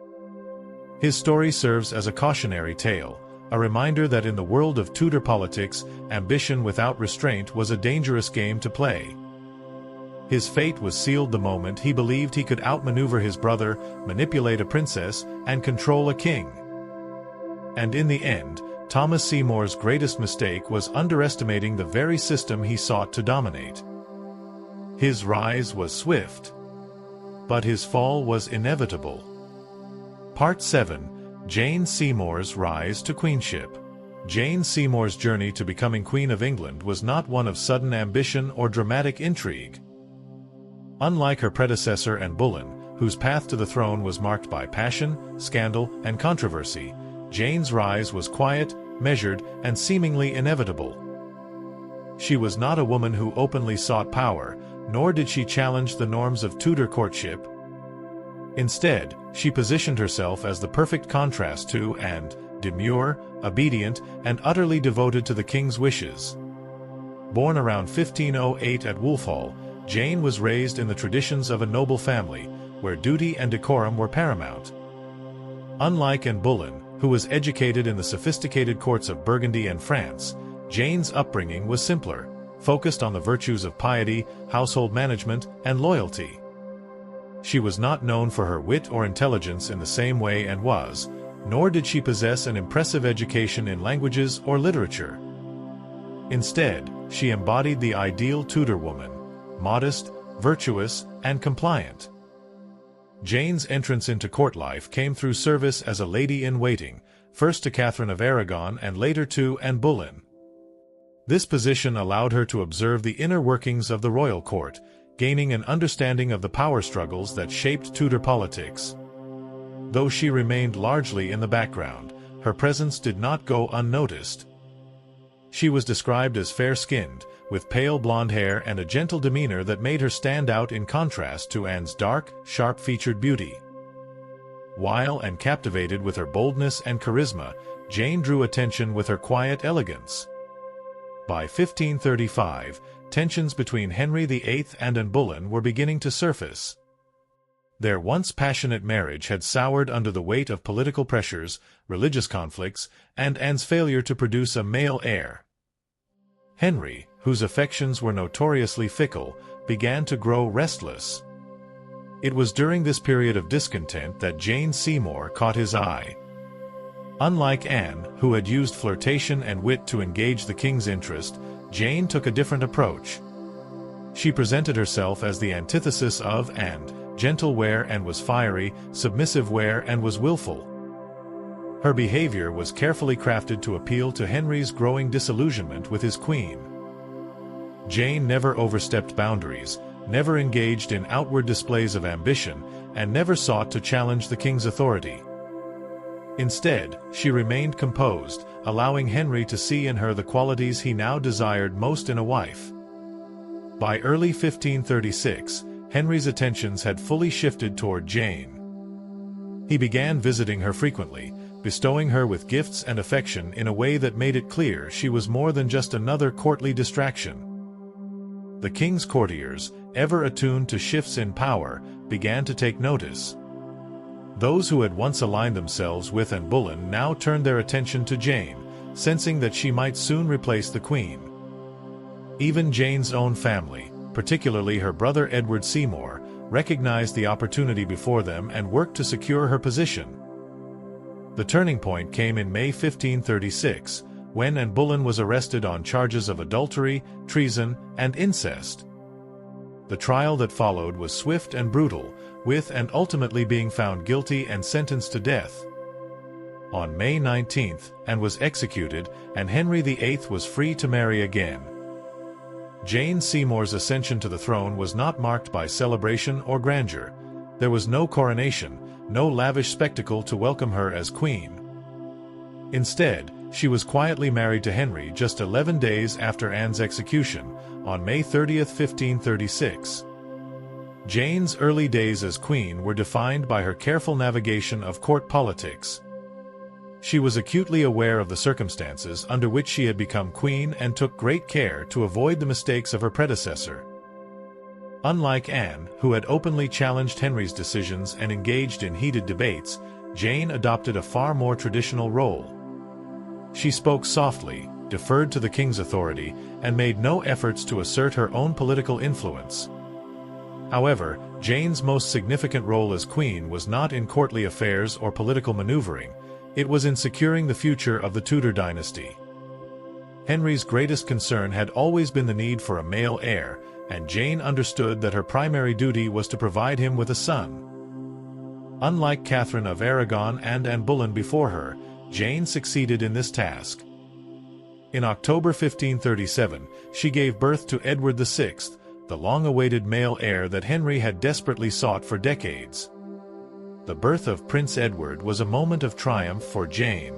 His story serves as a cautionary tale, a reminder that in the world of Tudor politics, ambition without restraint was a dangerous game to play. His fate was sealed the moment he believed he could outmaneuver his brother, manipulate a princess, and control a king. And in the end, Thomas Seymour's greatest mistake was underestimating the very system he sought to dominate. His rise was swift, but his fall was inevitable. Part 7. Jane Seymour's Rise to Queenship. Jane Seymour's journey to becoming Queen of England was not one of sudden ambition or dramatic intrigue. Unlike her predecessor Anne Boleyn, whose path to the throne was marked by passion, scandal, and controversy, Jane's rise was quiet, measured, and seemingly inevitable. She was not a woman who openly sought power, nor did she challenge the norms of Tudor courtship. Instead, she positioned herself as the perfect contrast to and demure, obedient, and utterly devoted to the king's wishes. Born around 1508 at Wolfhall, Jane was raised in the traditions of a noble family, where duty and decorum were paramount. Unlike Anne Boleyn, who was educated in the sophisticated courts of Burgundy and France, Jane's upbringing was simpler, focused on the virtues of piety, household management, and loyalty. She was not known for her wit or intelligence in the same way Anne was, nor did she possess an impressive education in languages or literature. Instead, she embodied the ideal Tudor woman, modest, virtuous, and compliant. Jane's entrance into court life came through service as a lady-in-waiting, first to Catherine of Aragon and later to Anne Boleyn. This position allowed her to observe the inner workings of the royal court, gaining an understanding of the power struggles that shaped Tudor politics. Though she remained largely in the background, her presence did not go unnoticed. She was described as fair-skinned, with pale blonde hair and a gentle demeanor that made her stand out in contrast to Anne's dark, sharp-featured beauty. Wild and captivated with her boldness and charisma, Jane drew attention with her quiet elegance. By 1535, tensions between Henry VIII and Anne Boleyn were beginning to surface. Their once passionate marriage had soured under the weight of political pressures, religious conflicts, and Anne's failure to produce a male heir. Henry, whose affections were notoriously fickle, began to grow restless. It was during this period of discontent that John Seymour caught his eye. Unlike Anne, who had used flirtation and wit to engage the king's interest, Jane took a different approach. She presented herself as the antithesis of and gentle where Anne was fiery, submissive where Anne was willful. Her behavior was carefully crafted to appeal to Henry's growing disillusionment with his queen. Jane never overstepped boundaries, never engaged in outward displays of ambition, and never sought to challenge the king's authority. Instead, she remained composed, allowing Henry to see in her the qualities he now desired most in a wife. By early 1536, Henry's attentions had fully shifted toward Jane. He began visiting her frequently, bestowing her with gifts and affection in a way that made it clear she was more than just another courtly distraction. The king's courtiers, ever attuned to shifts in power, began to take notice. Those who had once aligned themselves with Anne Boleyn now turned their attention to Jane, sensing that she might soon replace the queen. Even Jane's own family, particularly her brother Edward Seymour, recognized the opportunity before them and worked to secure her position. The turning point came in May 1536, when Anne Boleyn was arrested on charges of adultery, treason, and incest. The trial that followed was swift and brutal, with Anne ultimately being found guilty and sentenced to death. On May 19, Anne was executed, and Henry VIII was free to marry again. Jane Seymour's ascension to the throne was not marked by celebration or grandeur. There was no coronation, no lavish spectacle to welcome her as queen. Instead, she was quietly married to Henry just 11 days after Anne's execution, on May 30, 1536. Jane's early days as queen were defined by her careful navigation of court politics. She was acutely aware of the circumstances under which she had become queen and took great care to avoid the mistakes of her predecessor. Unlike Anne, who had openly challenged Henry's decisions and engaged in heated debates, Jane adopted a far more traditional role. She spoke softly, deferred to the king's authority, and made no efforts to assert her own political influence. However, Jane's most significant role as queen was not in courtly affairs or political maneuvering. It was in securing the future of the Tudor dynasty. Henry's greatest concern had always been the need for a male heir, and Jane understood that her primary duty was to provide him with a son. Unlike Catherine of Aragon and Anne Boleyn before her, Jane succeeded in this task. In October 1537, she gave birth to Edward VI, the long-awaited male heir that Henry had desperately sought for decades. The birth of Prince Edward was a moment of triumph for Jane.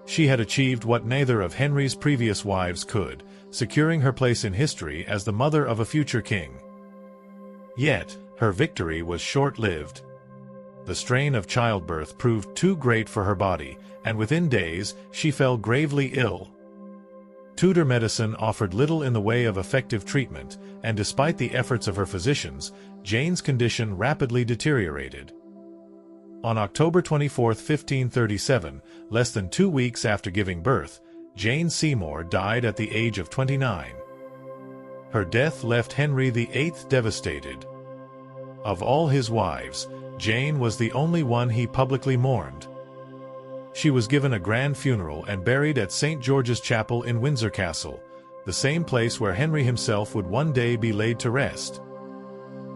She had achieved what neither of Henry's previous wives could, securing her place in history as the mother of a future king. Yet, her victory was short-lived. The strain of childbirth proved too great for her body, and within days, she fell gravely ill. Tudor medicine offered little in the way of effective treatment, and despite the efforts of her physicians, Jane's condition rapidly deteriorated. On October 24, 1537, less than 2 weeks after giving birth, Jane Seymour died at the age of 29. Her death left Henry VIII devastated. Of all his wives, Jane was the only one he publicly mourned. She was given a grand funeral and buried at St. George's Chapel in Windsor Castle, the same place where Henry himself would one day be laid to rest.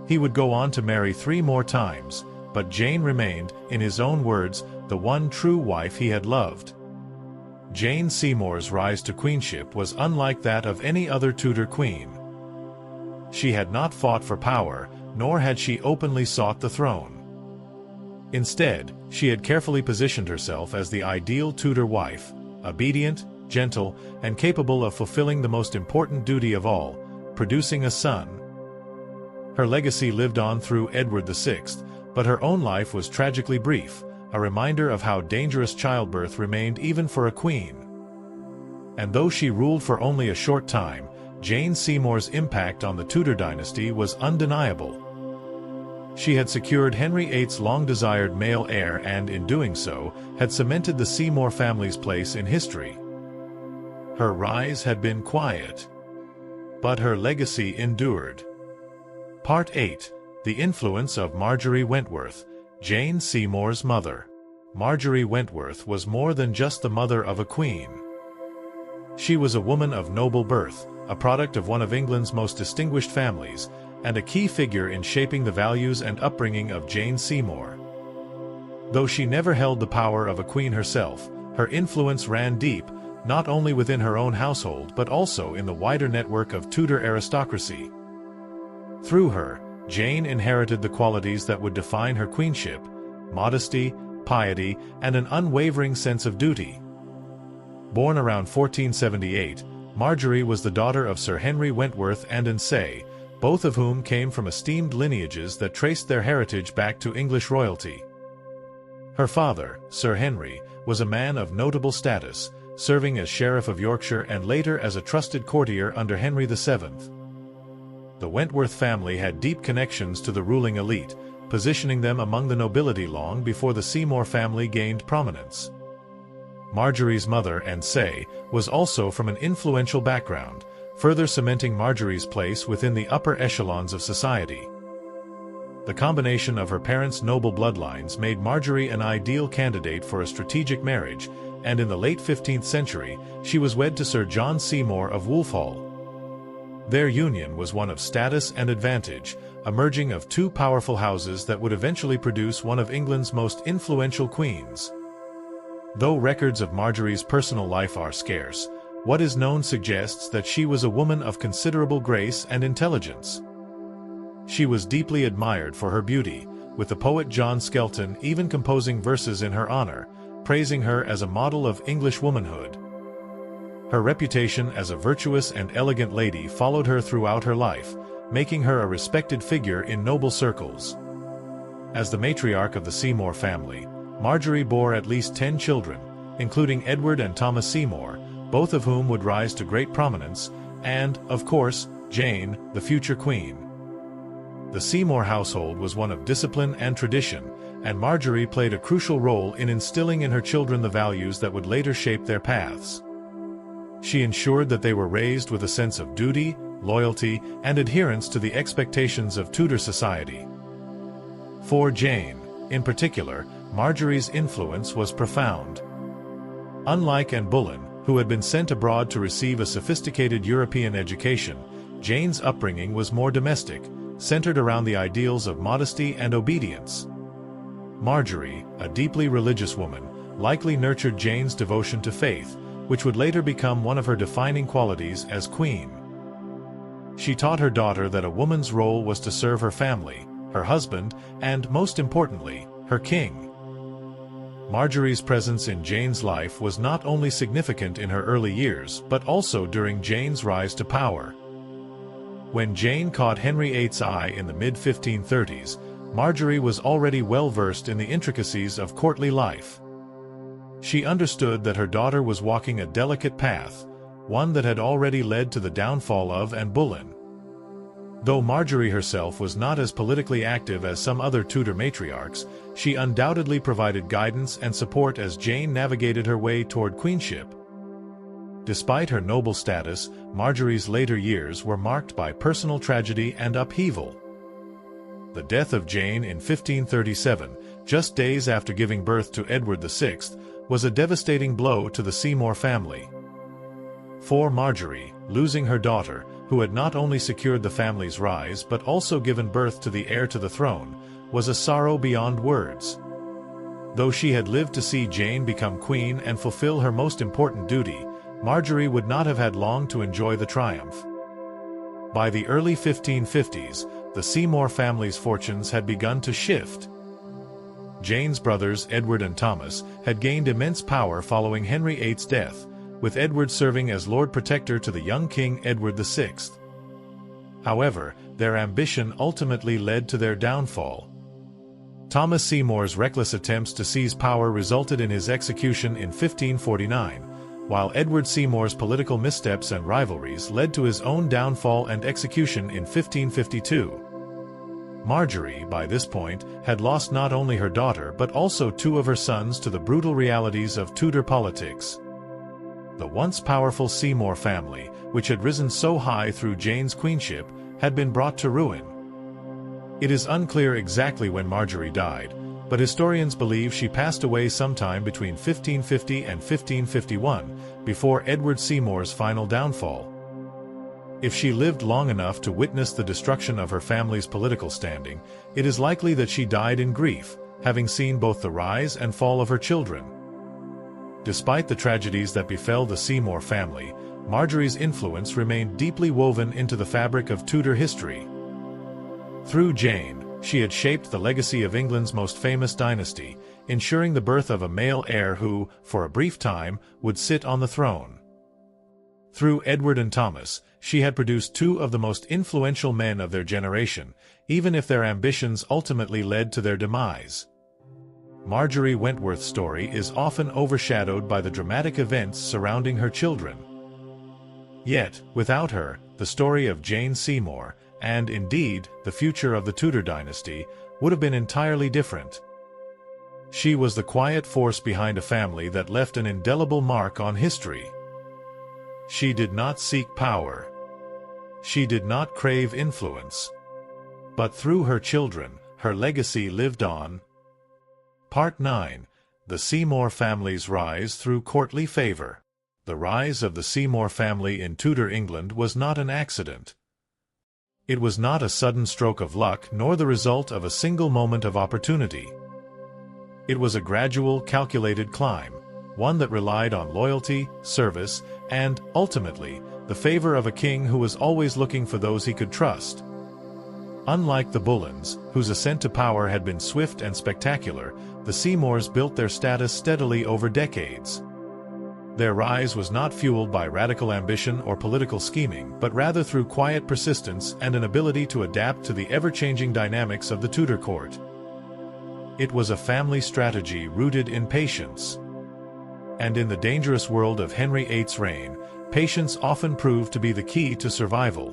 He would go on to marry 3 more times, but Jane remained, in his own words, the one true wife he had loved. Jane Seymour's rise to queenship was unlike that of any other Tudor queen. She had not fought for power, nor had she openly sought the throne. Instead, she had carefully positioned herself as the ideal Tudor wife, obedient, gentle, and capable of fulfilling the most important duty of all, producing a son. Her legacy lived on through Edward VI, but her own life was tragically brief, a reminder of how dangerous childbirth remained even for a queen. And though she ruled for only a short time, Jane Seymour's impact on the Tudor dynasty was undeniable. She had secured Henry VIII's long-desired male heir and, in doing so, had cemented the Seymour family's place in history. Her rise had been quiet, but her legacy endured. Part 8. The influence of Marjorie Wentworth, Jane Seymour's mother. Marjorie Wentworth was more than just the mother of a queen. She was a woman of noble birth, a product of one of England's most distinguished families, and a key figure in shaping the values and upbringing of Jane Seymour. Though she never held the power of a queen herself, her influence ran deep, not only within her own household but also in the wider network of Tudor aristocracy. Through her, Jane inherited the qualities that would define her queenship: modesty, piety, and an unwavering sense of duty. Born around 1478, Marjorie was the daughter of Sir Henry Wentworth and Anne Say, both of whom came from esteemed lineages that traced their heritage back to English royalty. Her father, Sir Henry, was a man of notable status, serving as Sheriff of Yorkshire and later as a trusted courtier under Henry VII. The Wentworth family had deep connections to the ruling elite, positioning them among the nobility long before the Seymour family gained prominence. Marjorie's mother, Anne Say, was also from an influential background, further cementing Marjorie's place within the upper echelons of society. The combination of her parents' noble bloodlines made Marjorie an ideal candidate for a strategic marriage, and in the late 15th century, she was wed to Sir John Seymour of Wolfhall. Their union was one of status and advantage, a merging of 2 powerful houses that would eventually produce one of England's most influential queens. Though records of Marjorie's personal life are scarce, what is known suggests that she was a woman of considerable grace and intelligence. She was deeply admired for her beauty, with the poet John Skelton even composing verses in her honor, praising her as a model of English womanhood. Her reputation as a virtuous and elegant lady followed her throughout her life, making her a respected figure in noble circles. As the matriarch of the Seymour family, Marjorie bore at least 10 children, including Edward and Thomas Seymour, both of whom would rise to great prominence, and, of course, Jane, the future queen. The Seymour household was one of discipline and tradition, and Marjorie played a crucial role in instilling in her children the values that would later shape their paths. She ensured that they were raised with a sense of duty, loyalty, and adherence to the expectations of Tudor society. For Jane, in particular, Marjorie's influence was profound. Unlike Anne Boleyn, who had been sent abroad to receive a sophisticated European education, Jane's upbringing was more domestic, centered around the ideals of modesty and obedience. Marjorie, a deeply religious woman, likely nurtured Jane's devotion to faith, which would later become one of her defining qualities as queen. She taught her daughter that a woman's role was to serve her family, her husband, and, most importantly, her king. Marjorie's presence in Jane's life was not only significant in her early years but also during Jane's rise to power. When Jane caught Henry VIII's eye in the mid-1530s, Marjorie was already well versed in the intricacies of courtly life. She understood that her daughter was walking a delicate path, one that had already led to the downfall of Anne Boleyn. Though Marjorie herself was not as politically active as some other Tudor matriarchs, she undoubtedly provided guidance and support as Jane navigated her way toward queenship. Despite her noble status, Marjorie's later years were marked by personal tragedy and upheaval. The death of Jane in 1537, just days after giving birth to Edward VI, was a devastating blow to the Seymour family. For Marjorie, losing her daughter, who had not only secured the family's rise but also given birth to the heir to the throne, was a sorrow beyond words. Though she had lived to see Jane become queen and fulfill her most important duty, Marjorie would not have had long to enjoy the triumph. By the early 1550s, the Seymour family's fortunes had begun to shift. Jane's brothers Edward and Thomas had gained immense power following Henry VIII's death, with Edward serving as Lord Protector to the young King Edward VI. However, their ambition ultimately led to their downfall. Thomas Seymour's reckless attempts to seize power resulted in his execution in 1549, while Edward Seymour's political missteps and rivalries led to his own downfall and execution in 1552. Marjorie, by this point, had lost not only her daughter but also two of her sons to the brutal realities of Tudor politics. The once powerful Seymour family, which had risen so high through Jane's queenship, had been brought to ruin. It is unclear exactly when Marjorie died, but historians believe she passed away sometime between 1550 and 1551, before Edward Seymour's final downfall. If she lived long enough to witness the destruction of her family's political standing, it is likely that she died in grief, having seen both the rise and fall of her children. Despite the tragedies that befell the Seymour family, Marjorie's influence remained deeply woven into the fabric of Tudor history. Through Jane, she had shaped the legacy of England's most famous dynasty, ensuring the birth of a male heir who, for a brief time, would sit on the throne. Through Edward and Thomas, she had produced two of the most influential men of their generation, even if their ambitions ultimately led to their demise. Marjorie Wentworth's story is often overshadowed by the dramatic events surrounding her children. Yet, without her, the story of Jane Seymour, and indeed, the future of the Tudor dynasty, would have been entirely different. She was the quiet force behind a family that left an indelible mark on history. She did not seek power. She did not crave influence. But through her children, her legacy lived on. Part 9. The Seymour family's rise through courtly favor. The rise of the Seymour family in Tudor England was not an accident. It was not a sudden stroke of luck nor the result of a single moment of opportunity. It was a gradual, calculated climb, one that relied on loyalty, service, and, ultimately, the favor of a king who was always looking for those he could trust. Unlike the Boleyns, whose ascent to power had been swift and spectacular, the Seymours built their status steadily over decades. Their rise was not fueled by radical ambition or political scheming, but rather through quiet persistence and an ability to adapt to the ever-changing dynamics of the Tudor court. It was a family strategy rooted in patience. And in the dangerous world of Henry VIII's reign, patience often proved to be the key to survival.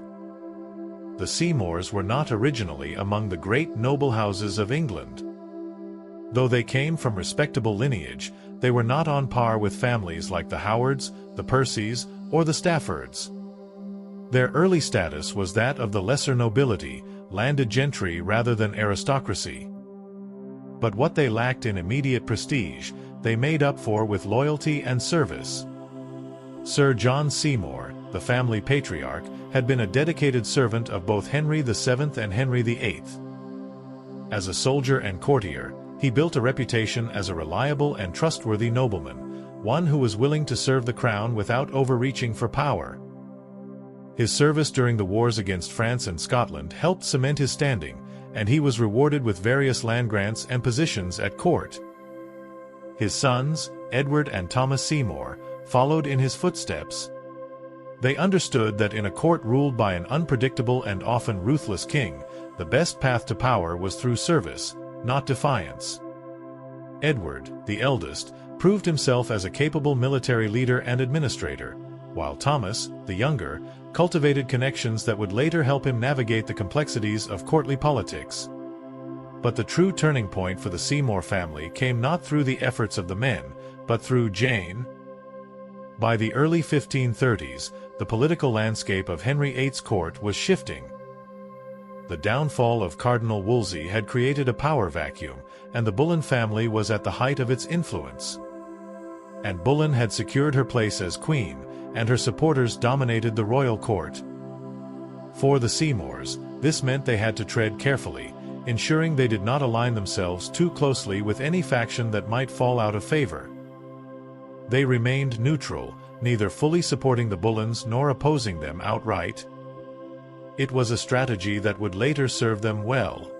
The Seymours were not originally among the great noble houses of England. Though they came from respectable lineage, they were not on par with families like the Howards, the Percys, or the Staffords. Their early status was that of the lesser nobility, landed gentry rather than aristocracy. But what they lacked in immediate prestige, they made up for with loyalty and service. Sir John Seymour, the family patriarch, had been a dedicated servant of both Henry VII and Henry VIII. As a soldier and courtier, he built a reputation as a reliable and trustworthy nobleman, one who was willing to serve the crown without overreaching for power. His service during the wars against France and Scotland helped cement his standing, and he was rewarded with various land grants and positions at court. His sons, Edward and Thomas Seymour, followed in his footsteps. They understood that in a court ruled by an unpredictable and often ruthless king, the best path to power was through service, not defiance. Edward, the eldest, proved himself as a capable military leader and administrator, while Thomas, the younger, cultivated connections that would later help him navigate the complexities of courtly politics. But the true turning point for the Seymour family came not through the efforts of the men, but through Jane. By the early 1530s, the political landscape of Henry VIII's court was shifting. The downfall of Cardinal Wolsey had created a power vacuum, and the Boleyn family was at the height of its influence. And Boleyn had secured her place as queen, and her supporters dominated the royal court. For the Seymours, this meant they had to tread carefully, ensuring they did not align themselves too closely with any faction that might fall out of favor. They remained neutral, neither fully supporting the Boleyns nor opposing them outright. It was a strategy that would later serve them well.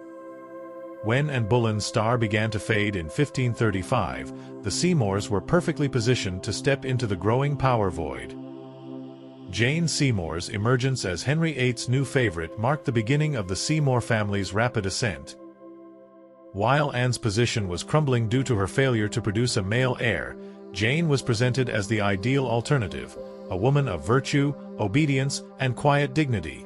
When Anne Boleyn's star began to fade in 1535, the Seymours were perfectly positioned to step into the growing power void. Jane Seymour's emergence as Henry VIII's new favorite marked the beginning of the Seymour family's rapid ascent. While Anne's position was crumbling due to her failure to produce a male heir, Jane was presented as the ideal alternative, a woman of virtue, obedience, and quiet dignity.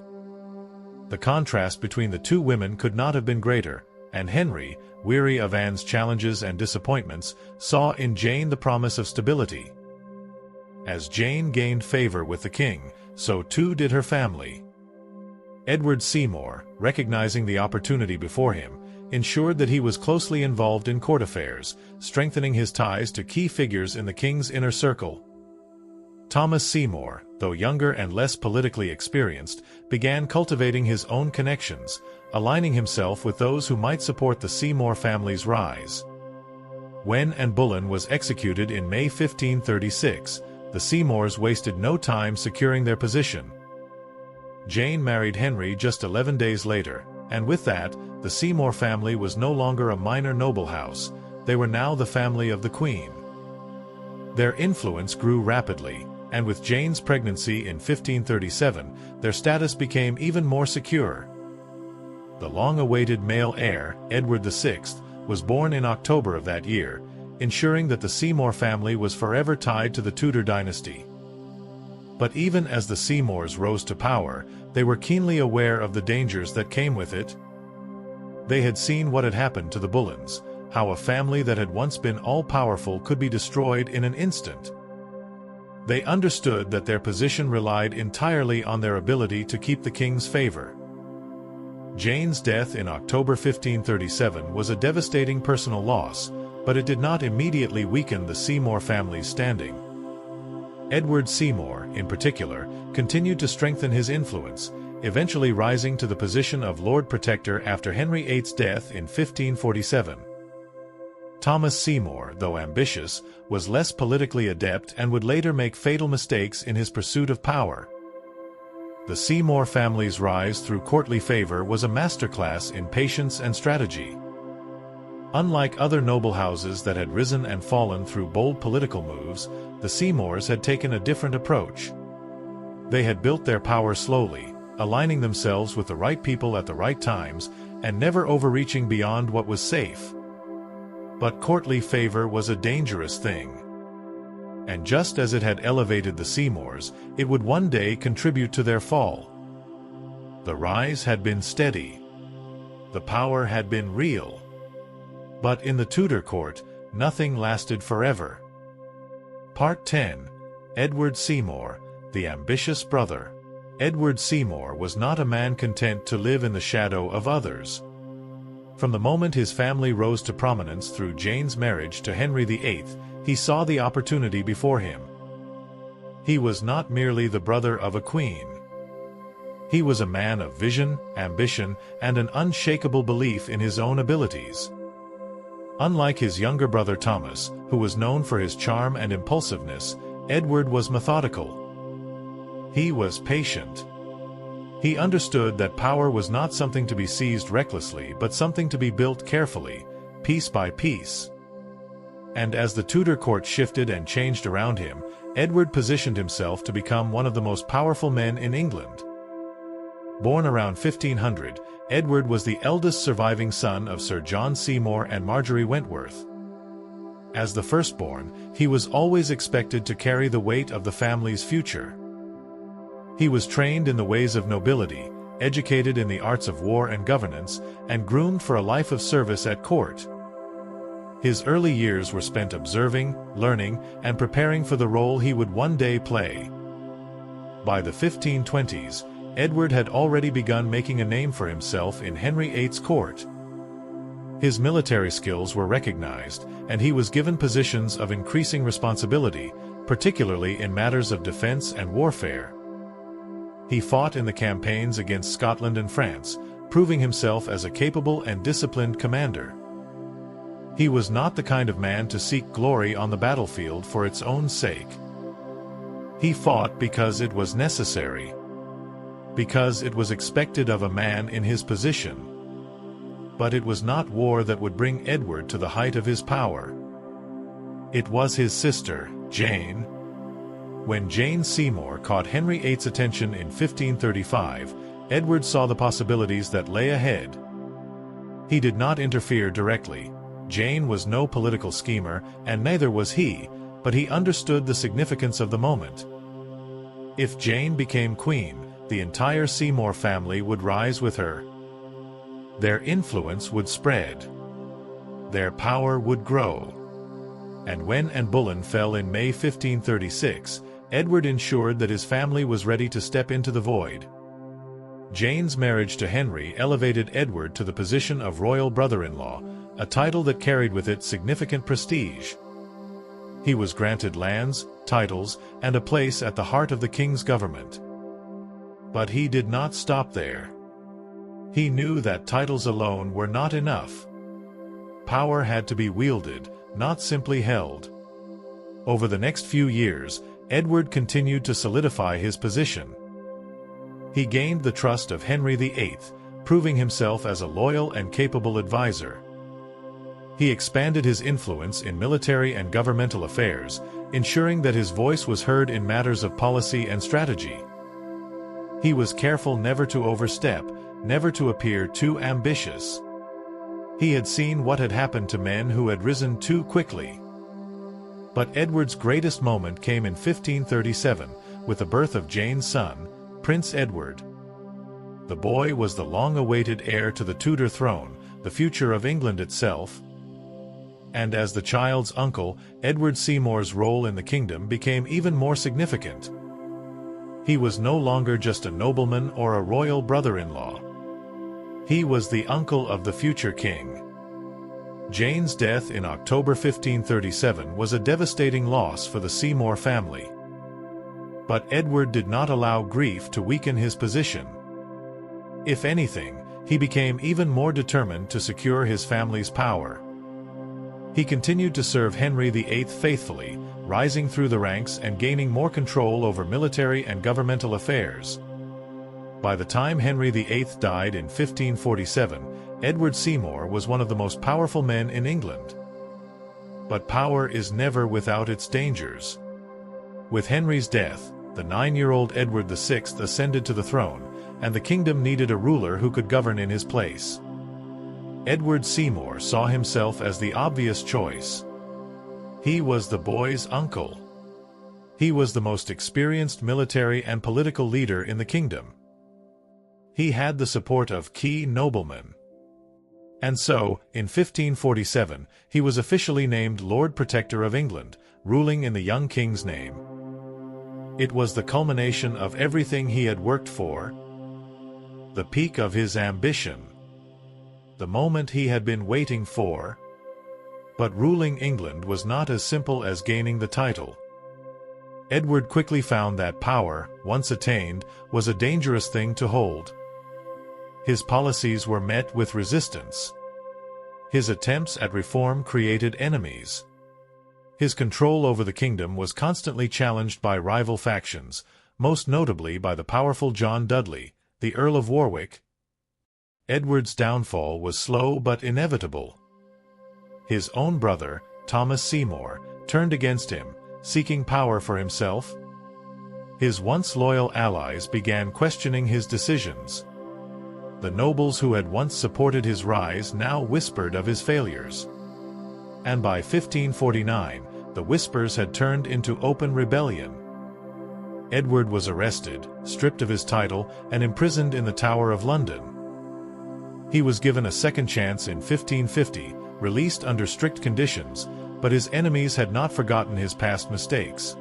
The contrast between the two women could not have been greater, and Henry, weary of Anne's challenges and disappointments, saw in Jane the promise of stability. As Jane gained favor with the king, so too did her family. Edward Seymour, recognizing the opportunity before him, ensured that he was closely involved in court affairs, strengthening his ties to key figures in the king's inner circle. Thomas Seymour, though younger and less politically experienced, began cultivating his own connections, aligning himself with those who might support the Seymour family's rise. When Anne Boleyn was executed in May 1536, the Seymours wasted no time securing their position. Jane married Henry just 11 days later, and with that, the Seymour family was no longer a minor noble house, they were now the family of the Queen. Their influence grew rapidly, and with Jane's pregnancy in 1537, their status became even more secure. The long-awaited male heir, Edward VI, was born in October of that year, ensuring that the Seymour family was forever tied to the Tudor dynasty. But even as the Seymours rose to power, they were keenly aware of the dangers that came with it. They had seen what had happened to the Boleyns, how a family that had once been all-powerful could be destroyed in an instant. They understood that their position relied entirely on their ability to keep the king's favor. Jane's death in October 1537 was a devastating personal loss, but it did not immediately weaken the Seymour family's standing. Edward Seymour, in particular, continued to strengthen his influence, eventually rising to the position of Lord Protector after Henry VIII's death in 1547. Thomas Seymour, though ambitious, was less politically adept and would later make fatal mistakes in his pursuit of power. The Seymour family's rise through courtly favor was a masterclass in patience and strategy. Unlike other noble houses that had risen and fallen through bold political moves, the Seymours had taken a different approach. They had built their power slowly, aligning themselves with the right people at the right times, and never overreaching beyond what was safe. But courtly favor was a dangerous thing. And just as it had elevated the Seymours, it would one day contribute to their fall. The rise had been steady. The power had been real. But in the Tudor court, nothing lasted forever. Part 10. Edward Seymour, the ambitious brother. Edward Seymour was not a man content to live in the shadow of others. From the moment his family rose to prominence through Jane's marriage to Henry VIII, he saw the opportunity before him. He was not merely the brother of a queen. He was a man of vision, ambition, and an unshakable belief in his own abilities. Unlike his younger brother Thomas, who was known for his charm and impulsiveness, Edward was methodical. He was patient. He understood that power was not something to be seized recklessly but something to be built carefully, piece by piece. And as the Tudor court shifted and changed around him, Edward positioned himself to become one of the most powerful men in England. Born around 1500, Edward was the eldest surviving son of Sir John Seymour and Marjorie Wentworth. As the firstborn, he was always expected to carry the weight of the family's future. He was trained in the ways of nobility, educated in the arts of war and governance, and groomed for a life of service at court. His early years were spent observing, learning, and preparing for the role he would one day play. By the 1520s, Edward had already begun making a name for himself in Henry VIII's court. His military skills were recognized, and he was given positions of increasing responsibility, particularly in matters of defense and warfare. He fought in the campaigns against Scotland and France, proving himself as a capable and disciplined commander. He was not the kind of man to seek glory on the battlefield for its own sake. He fought because it was necessary, because it was expected of a man in his position. But it was not war that would bring Edward to the height of his power. It was his sister, Jane. When Jane Seymour caught Henry VIII's attention in 1535, Edward saw the possibilities that lay ahead. He did not interfere directly. Jane was no political schemer, and neither was he, but he understood the significance of the moment. If Jane became queen, the entire Seymour family would rise with her. Their influence would spread. Their power would grow. And when Anne Boleyn fell in May 1536, Edward ensured that his family was ready to step into the void. Jane's marriage to Henry elevated Edward to the position of royal brother-in-law, a title that carried with it significant prestige. He was granted lands, titles, and a place at the heart of the king's government. But he did not stop there. He knew that titles alone were not enough. Power had to be wielded, not simply held. Over the next few years, Edward continued to solidify his position. He gained the trust of Henry VIII, proving himself as a loyal and capable advisor. He expanded his influence in military and governmental affairs, ensuring that his voice was heard in matters of policy and strategy. He was careful never to overstep, never to appear too ambitious. He had seen what had happened to men who had risen too quickly. But Edward's greatest moment came in 1537, with the birth of Jane's son, Prince Edward. The boy was the long-awaited heir to the Tudor throne, the future of England itself. And as the child's uncle, Edward Seymour's role in the kingdom became even more significant. He was no longer just a nobleman or a royal brother-in-law. He was the uncle of the future king. Jane's death in October 1537 was a devastating loss for the Seymour family. But Edward did not allow grief to weaken his position. If anything, he became even more determined to secure his family's power. He continued to serve Henry VIII faithfully, rising through the ranks and gaining more control over military and governmental affairs. By the time Henry VIII died in 1547, Edward Seymour was one of the most powerful men in England. But power is never without its dangers. With Henry's death, the 9-year-old Edward VI ascended to the throne, and the kingdom needed a ruler who could govern in his place. Edward Seymour saw himself as the obvious choice. He was the boy's uncle. He was the most experienced military and political leader in the kingdom. He had the support of key noblemen. And so, in 1547, he was officially named Lord Protector of England, ruling in the young king's name. It was the culmination of everything he had worked for, the peak of his ambition, the moment he had been waiting for. But ruling England was not as simple as gaining the title. Edward quickly found that power, once attained, was a dangerous thing to hold. His policies were met with resistance. His attempts at reform created enemies. His control over the kingdom was constantly challenged by rival factions, most notably by the powerful John Dudley, the Earl of Warwick. Edward's downfall was slow but inevitable. His own brother, Thomas Seymour, turned against him, seeking power for himself? His once loyal allies began questioning his decisions. The nobles who had once supported his rise now whispered of his failures. And by 1549, the whispers had turned into open rebellion. Edward was arrested, stripped of his title, and imprisoned in the Tower of London. He was given a second chance in 1550, released under strict conditions, but his enemies had not forgotten his past mistakes.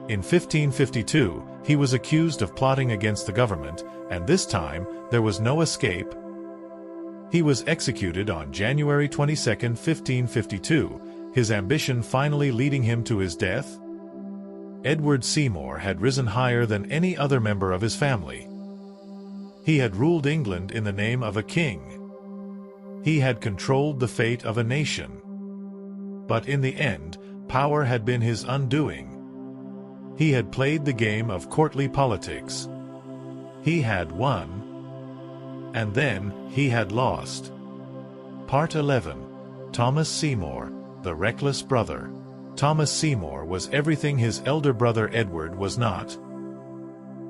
In 1552, he was accused of plotting against the government, and this time, there was no escape. He was executed on January 22, 1552, his ambition finally leading him to his death. Edward Seymour had risen higher than any other member of his family. He had ruled England in the name of a king. He had controlled the fate of a nation. But in the end, power had been his undoing. He had played the game of courtly politics. He had won, and then he had lost. Part 11. Thomas Seymour, the reckless brother. Thomas Seymour was everything his elder brother Edward was not.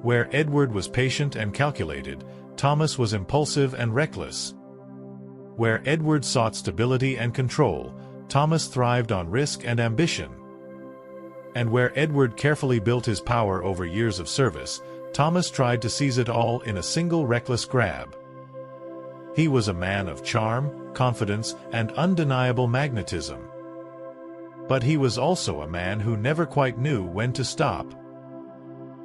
Where Edward was patient and calculated, Thomas was impulsive and reckless. Where Edward sought stability and control, Thomas thrived on risk and ambition. And where Edward carefully built his power over years of service, Thomas tried to seize it all in a single reckless grab. He was a man of charm, confidence, and undeniable magnetism. But he was also a man who never quite knew when to stop.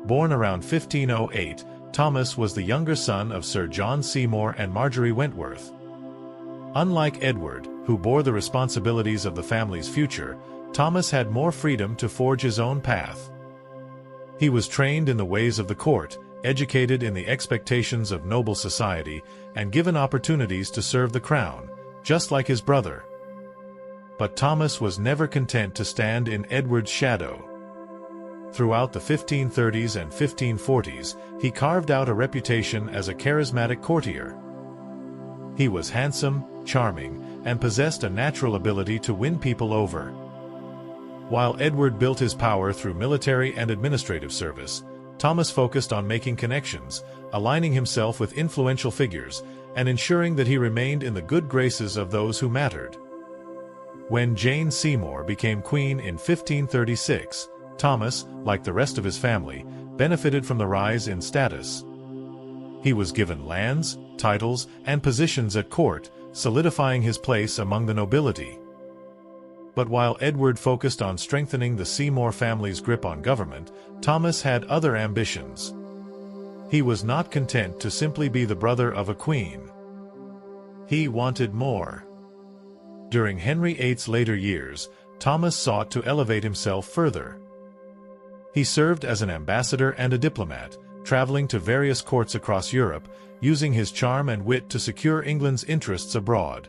Born around 1508, Thomas was the younger son of Sir John Seymour and Marjorie Wentworth. Unlike Edward, who bore the responsibilities of the family's future, Thomas had more freedom to forge his own path. He was trained in the ways of the court, educated in the expectations of noble society, and given opportunities to serve the crown, just like his brother. But Thomas was never content to stand in Edward's shadow. Throughout the 1530s and 1540s, he carved out a reputation as a charismatic courtier. He was handsome, charming, and possessed a natural ability to win people over. While Edward built his power through military and administrative service, Thomas focused on making connections, aligning himself with influential figures, and ensuring that he remained in the good graces of those who mattered. When Jane Seymour became queen in 1536, Thomas, like the rest of his family, benefited from the rise in status. He was given lands, titles, and positions at court, solidifying his place among the nobility. But while Edward focused on strengthening the Seymour family's grip on government, Thomas had other ambitions. He was not content to simply be the brother of a queen. He wanted more. During Henry VIII's later years, Thomas sought to elevate himself further. He served as an ambassador and a diplomat, traveling to various courts across Europe, using his charm and wit to secure England's interests abroad.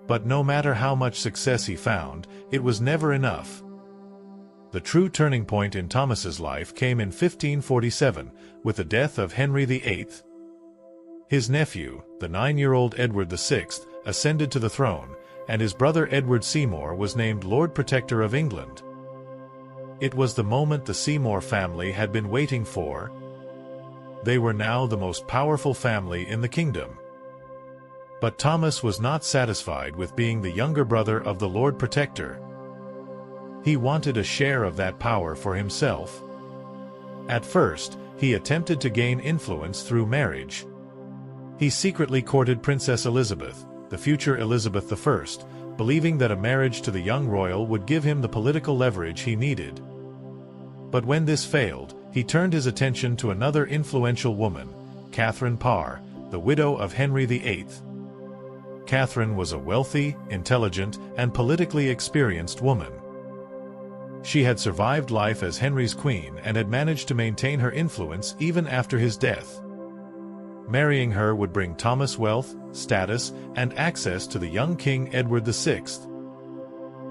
But no matter how much success he found, it was never enough. The true turning point in Thomas's life came in 1547, with the death of Henry VIII. His nephew, the 9-year-old Edward VI, ascended to the throne, and his brother Edward Seymour was named Lord Protector of England. It was the moment the Seymour family had been waiting for. They were now the most powerful family in the kingdom. But Thomas was not satisfied with being the younger brother of the Lord Protector. He wanted a share of that power for himself. At first, he attempted to gain influence through marriage. He secretly courted Princess Elizabeth, the future Elizabeth I, believing that a marriage to the young royal would give him the political leverage he needed. But when this failed, he turned his attention to another influential woman, Catherine Parr, the widow of Henry VIII. Catherine was a wealthy, intelligent, and politically experienced woman. She had survived life as Henry's queen and had managed to maintain her influence even after his death. Marrying her would bring Thomas wealth, status, and access to the young King Edward VI.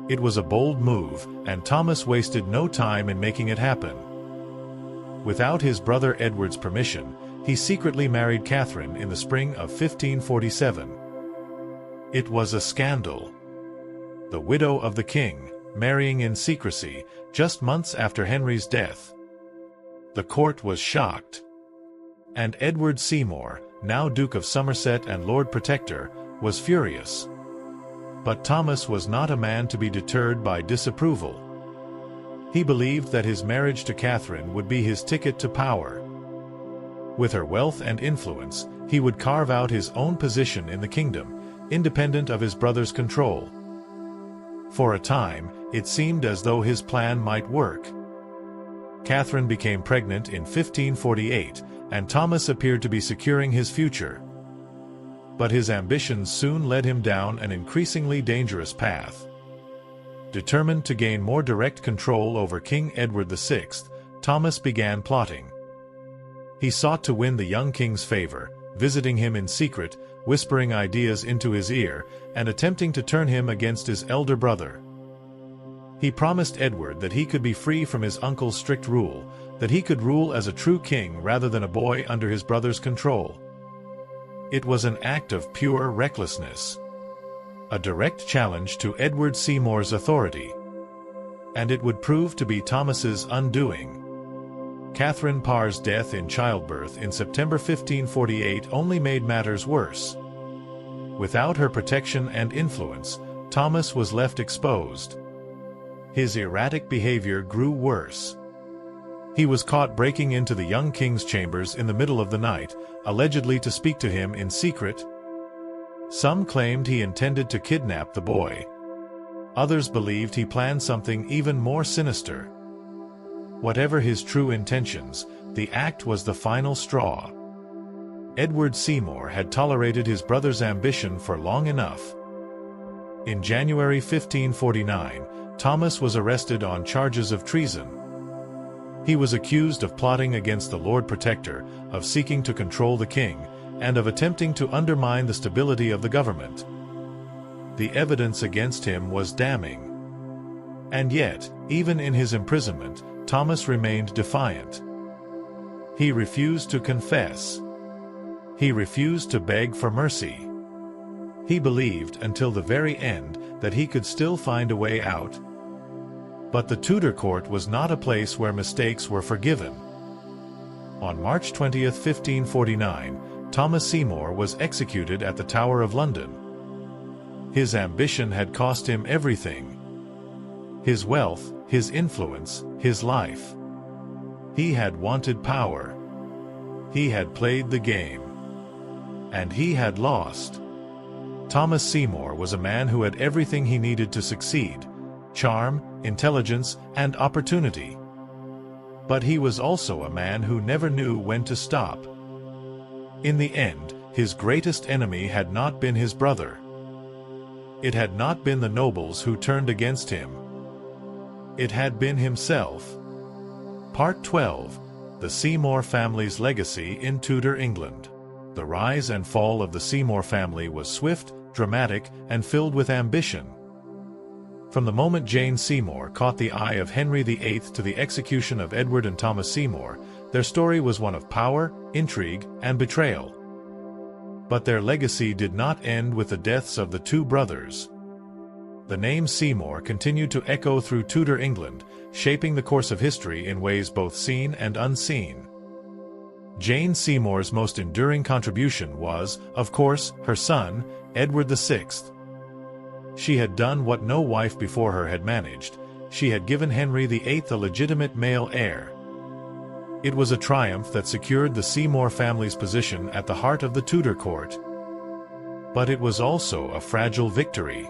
It was a bold move, and Thomas wasted no time in making it happen. Without his brother Edward's permission, he secretly married Catherine in the spring of 1547. It was a scandal. the widow of the king, marrying in secrecy, just months after Henry's death. The court was shocked. And Edward Seymour, now Duke of Somerset and Lord Protector, was furious. But Thomas was not a man to be deterred by disapproval. He believed that his marriage to Catherine would be his ticket to power. With her wealth and influence, he would carve out his own position in the kingdom, independent of his brother's control. For a time, it seemed as though his plan might work. Catherine became pregnant in 1548, and Thomas appeared to be securing his future. But his ambitions soon led him down an increasingly dangerous path. Determined to gain more direct control over King Edward VI, Thomas began plotting. He sought to win the young king's favor, visiting him in secret, whispering ideas into his ear, and attempting to turn him against his elder brother. He promised Edward that he could be free from his uncle's strict rule, that he could rule as a true king rather than a boy under his brother's control. It was an act of pure recklessness, a direct challenge to Edward Seymour's authority. And it would prove to be Thomas's undoing. Catherine Parr's death in childbirth in September 1548 only made matters worse. Without her protection and influence, Thomas was left exposed. His erratic behavior grew worse. He was caught breaking into the young king's chambers in the middle of the night, allegedly to speak to him in secret. Some claimed he intended to kidnap the boy. Others believed he planned something even more sinister. Whatever his true intentions, the act was the final straw. Edward Seymour had tolerated his brother's ambition for long enough. In January 1549, Thomas was arrested on charges of treason. He was accused of plotting against the Lord Protector, of seeking to control the king, and of attempting to undermine the stability of the government. The evidence against him was damning. And yet, even in his imprisonment, Thomas remained defiant. He refused to confess. He refused to beg for mercy. He believed until the very end that he could still find a way out. But the Tudor court was not a place where mistakes were forgiven. On March 20, 1549, Thomas Seymour was executed at the Tower of London. His ambition had cost him everything. His wealth, his influence, his life. He had wanted power. He had played the game. And he had lost. Thomas Seymour was a man who had everything he needed to succeed: charm, intelligence, and opportunity. But he was also a man who never knew when to stop. In the end, his greatest enemy had not been his brother. It had not been the nobles who turned against him. It had been himself. Part 12. The Seymour family's legacy in Tudor England. The rise and fall of the Seymour family was swift, dramatic, and filled with ambition. From the moment Jane Seymour caught the eye of Henry VIII to the execution of Edward and Thomas Seymour, their story was one of power, intrigue, and betrayal. But their legacy did not end with the deaths of the two brothers. The name Seymour continued to echo through Tudor England, shaping the course of history in ways both seen and unseen. Jane Seymour's most enduring contribution was, of course, her son, Edward VI. She had done what no wife before her had managed. She had given Henry VIII a legitimate male heir. It was a triumph that secured the Seymour family's position at the heart of the Tudor court. But it was also a fragile victory.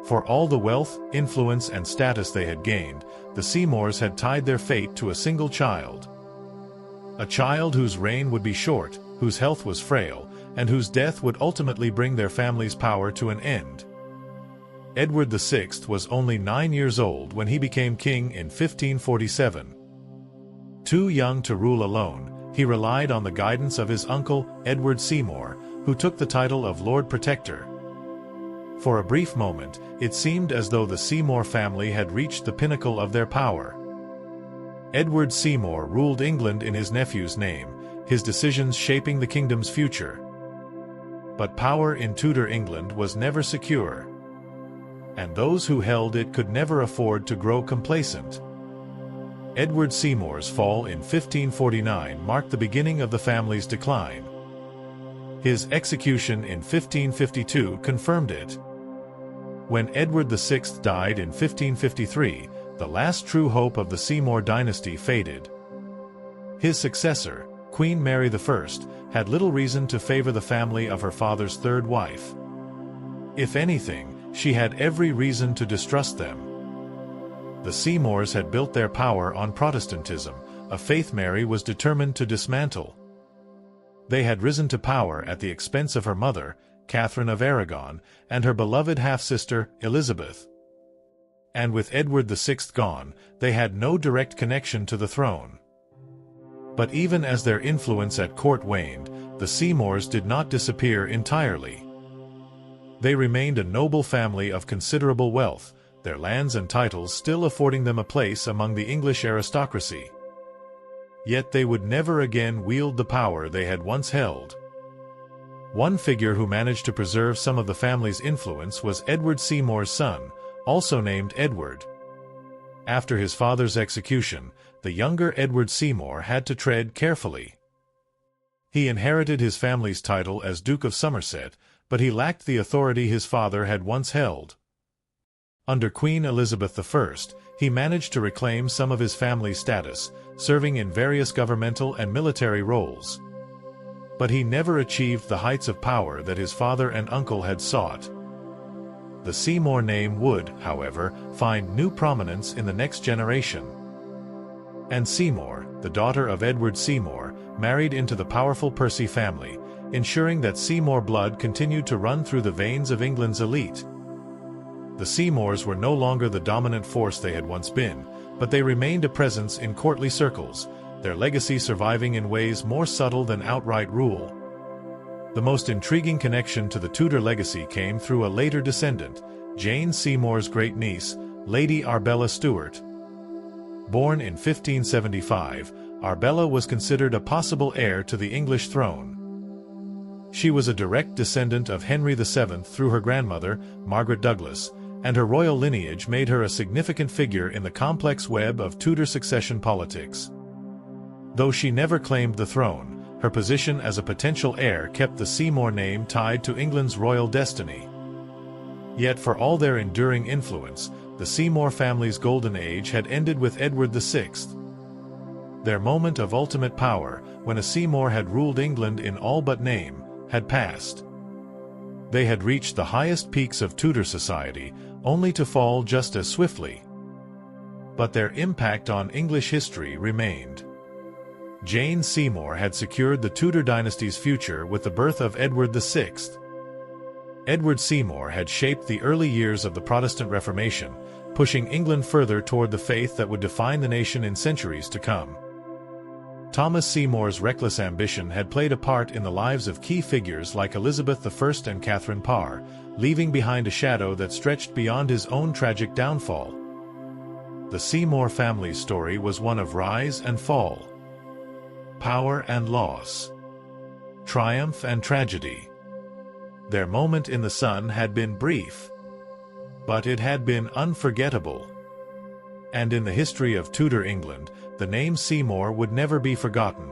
For all the wealth, influence, and status they had gained, the Seymours had tied their fate to a single child. A child whose reign would be short, whose health was frail, and whose death would ultimately bring their family's power to an end. Edward VI was only 9 years old when he became king in 1547. Too young to rule alone, he relied on the guidance of his uncle, Edward Seymour, who took the title of Lord Protector. For a brief moment, it seemed as though the Seymour family had reached the pinnacle of their power. Edward Seymour ruled England in his nephew's name, his decisions shaping the kingdom's future. But power in Tudor England was never secure. and those who held it could never afford to grow complacent. Edward Seymour's fall in 1549 marked the beginning of the family's decline. His execution in 1552 confirmed it. When Edward VI died in 1553, the last true hope of the Seymour dynasty faded. His successor, Queen Mary I, had little reason to favor the family of her father's third wife. If anything, she had every reason to distrust them. The Seymours had built their power on Protestantism, a faith Mary was determined to dismantle. They had risen to power at the expense of her mother, Catherine of Aragon, and her beloved half-sister, Elizabeth. And with Edward VI gone, they had no direct connection to the throne. But even as their influence at court waned, the Seymours did not disappear entirely. They remained a noble family of considerable wealth, their lands and titles still affording them a place among the English aristocracy. Yet they would never again wield the power they had once held. One figure who managed to preserve some of the family's influence was Edward Seymour's son, also named Edward. After his father's execution, the younger Edward Seymour had to tread carefully. He inherited his family's title as Duke of Somerset, but he lacked the authority his father had once held. Under Queen Elizabeth I, he managed to reclaim some of his family's status, serving in various governmental and military roles. But he never achieved the heights of power that his father and uncle had sought. The Seymour name would, however, find new prominence in the next generation. Anne Seymour, the daughter of Edward Seymour, married into the powerful Percy family, ensuring that Seymour blood continued to run through the veins of England's elite. The Seymours were no longer the dominant force they had once been, but they remained a presence in courtly circles, their legacy surviving in ways more subtle than outright rule. The most intriguing connection to the Tudor legacy came through a later descendant, Jane Seymour's great-niece, Lady Arbella Stuart. Born in 1575, Arbella was considered a possible heir to the English throne. She was a direct descendant of Henry VII through her grandmother, Margaret Douglas, and her royal lineage made her a significant figure in the complex web of Tudor succession politics. Though she never claimed the throne, her position as a potential heir kept the Seymour name tied to England's royal destiny. Yet for all their enduring influence, the Seymour family's golden age had ended with Edward VI. Their moment of ultimate power, when a Seymour had ruled England in all but name, had passed. They had reached the highest peaks of Tudor society, only to fall just as swiftly. But their impact on English history remained. Jane Seymour had secured the Tudor dynasty's future with the birth of Edward VI. Edward Seymour had shaped the early years of the Protestant Reformation, pushing England further toward the faith that would define the nation in centuries to come. Thomas Seymour's reckless ambition had played a part in the lives of key figures like Elizabeth I and Catherine Parr, leaving behind a shadow that stretched beyond his own tragic downfall. The Seymour family's story was one of rise and fall, power and loss, triumph and tragedy. Their moment in the sun had been brief, but it had been unforgettable. And in the history of Tudor England, the name Seymour would never be forgotten.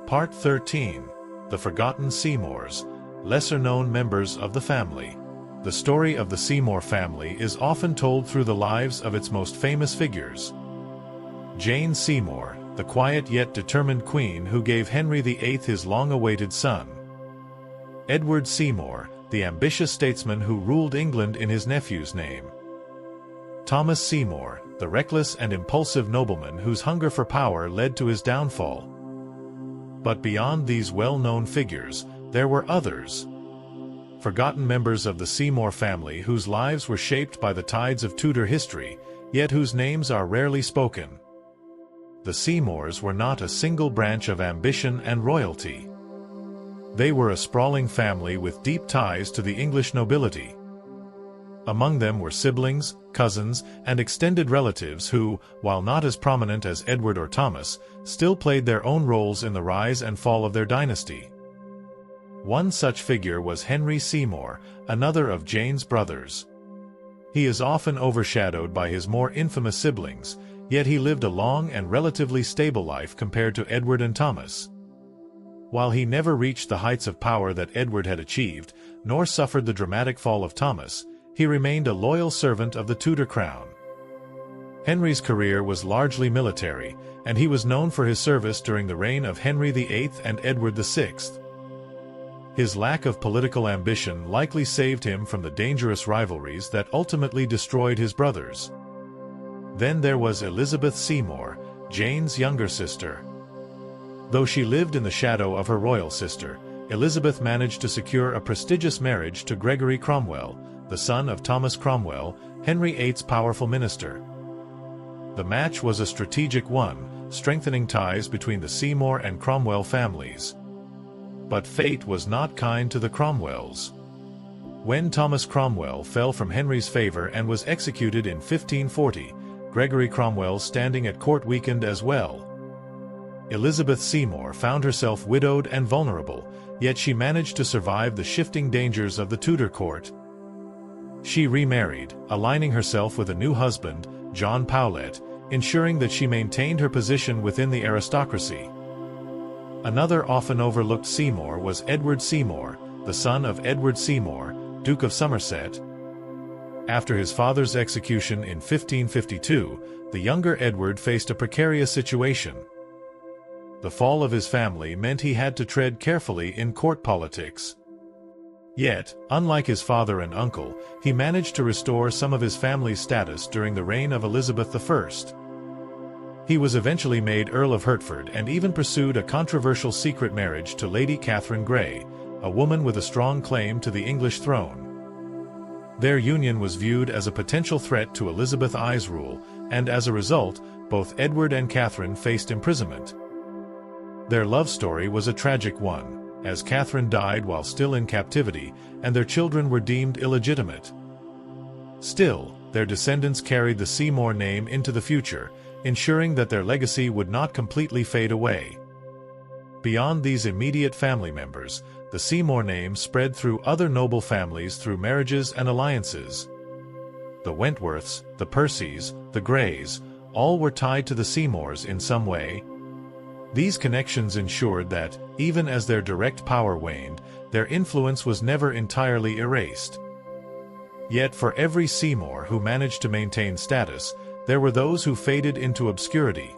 Part 13. The Forgotten Seymours, lesser-known members of the family. The story of the Seymour family is often told through the lives of its most famous figures. Jane Seymour, the quiet yet determined queen who gave Henry VIII his long-awaited son. Edward Seymour, the ambitious statesman who ruled England in his nephew's name. Thomas Seymour, the reckless and impulsive nobleman whose hunger for power led to his downfall. But beyond these well-known figures, there were others. Forgotten members of the Seymour family whose lives were shaped by the tides of Tudor history, yet whose names are rarely spoken. The Seymours were not a single branch of ambition and royalty. They were a sprawling family with deep ties to the English nobility. Among them were siblings, cousins, and extended relatives who, while not as prominent as Edward or Thomas, still played their own roles in the rise and fall of their dynasty. One such figure was Henry Seymour, another of Jane's brothers. He is often overshadowed by his more infamous siblings, yet he lived a long and relatively stable life compared to Edward and Thomas. While he never reached the heights of power that Edward had achieved, nor suffered the dramatic fall of Thomas, he remained a loyal servant of the Tudor crown. Henry's career was largely military, and he was known for his service during the reign of Henry VIII and Edward VI. His lack of political ambition likely saved him from the dangerous rivalries that ultimately destroyed his brothers. Then there was Elizabeth Seymour, Jane's younger sister. Though she lived in the shadow of her royal sister, Elizabeth managed to secure a prestigious marriage to Gregory Cromwell, the son of Thomas Cromwell, Henry VIII's powerful minister. The match was a strategic one, strengthening ties between the Seymour and Cromwell families. But fate was not kind to the Cromwells. When Thomas Cromwell fell from Henry's favor and was executed in 1540, Gregory Cromwell standing at court weakened as well. Elizabeth Seymour found herself widowed and vulnerable, yet she managed to survive the shifting dangers of the Tudor court. She remarried, aligning herself with a new husband, John Powlett, ensuring that she maintained her position within the aristocracy. Another often overlooked Seymour was Edward Seymour, the son of Edward Seymour, Duke of Somerset. After his father's execution in 1552, the younger Edward faced a precarious situation. The fall of his family meant he had to tread carefully in court politics. Yet, unlike his father and uncle, he managed to restore some of his family's status during the reign of Elizabeth I. He was eventually made Earl of Hertford and even pursued a controversial secret marriage to Lady Catherine Grey, a woman with a strong claim to the English throne. Their union was viewed as a potential threat to Elizabeth I's rule, and as a result, both Edward and Catherine faced imprisonment. Their love story was a tragic one, as Catherine died while still in captivity, and their children were deemed illegitimate. Still, their descendants carried the Seymour name into the future, ensuring that their legacy would not completely fade away. Beyond these immediate family members, the Seymour name spread through other noble families through marriages and alliances. The Wentworths, the Percys, the Greys, all were tied to the Seymours in some way. These connections ensured that, even as their direct power waned, their influence was never entirely erased. Yet for every Seymour who managed to maintain status, there were those who faded into obscurity.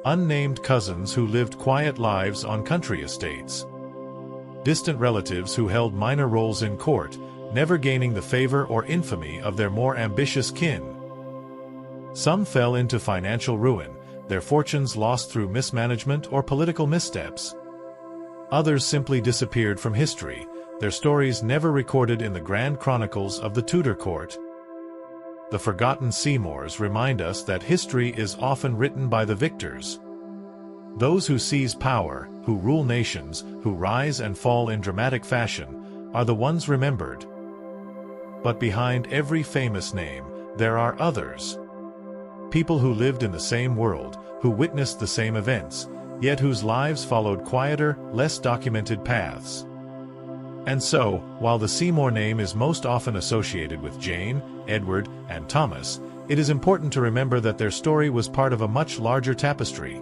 Unnamed cousins who lived quiet lives on country estates. Distant relatives who held minor roles in court, never gaining the favor or infamy of their more ambitious kin. Some fell into financial ruin, their fortunes lost through mismanagement or political missteps. Others simply disappeared from history, their stories never recorded in the grand chronicles of the Tudor court. The forgotten Seymours remind us that history is often written by the victors. Those who seize power, who rule nations, who rise and fall in dramatic fashion, are the ones remembered. But behind every famous name, there are others. People who lived in the same world, who witnessed the same events, yet whose lives followed quieter, less documented paths. And so, while the Seymour name is most often associated with Jane, Edward, and Thomas, it is important to remember that their story was part of a much larger tapestry.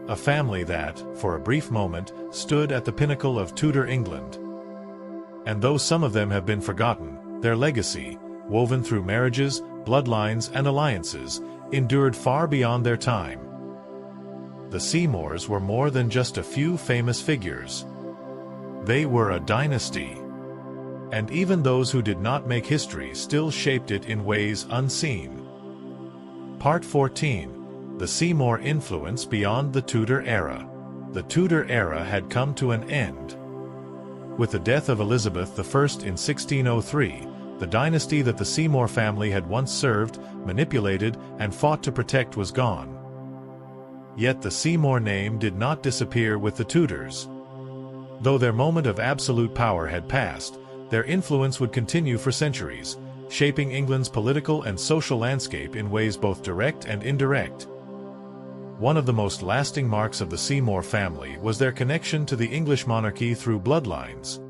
A family that, for a brief moment, stood at the pinnacle of Tudor England. And though some of them have been forgotten, their legacy, woven through marriages, bloodlines, and alliances, endured far beyond their time. The Seymours were more than just a few famous figures. They were a dynasty. And even those who did not make history still shaped it in ways unseen. Part 14. The Seymour Influence Beyond the Tudor Era. The Tudor era had come to an end. With the death of Elizabeth I in 1603, the dynasty that the Seymour family had once served, manipulated, and fought to protect was gone. Yet the Seymour name did not disappear with the Tudors. Though their moment of absolute power had passed, their influence would continue for centuries, shaping England's political and social landscape in ways both direct and indirect. One of the most lasting marks of the Seymour family was their connection to the English monarchy through bloodlines.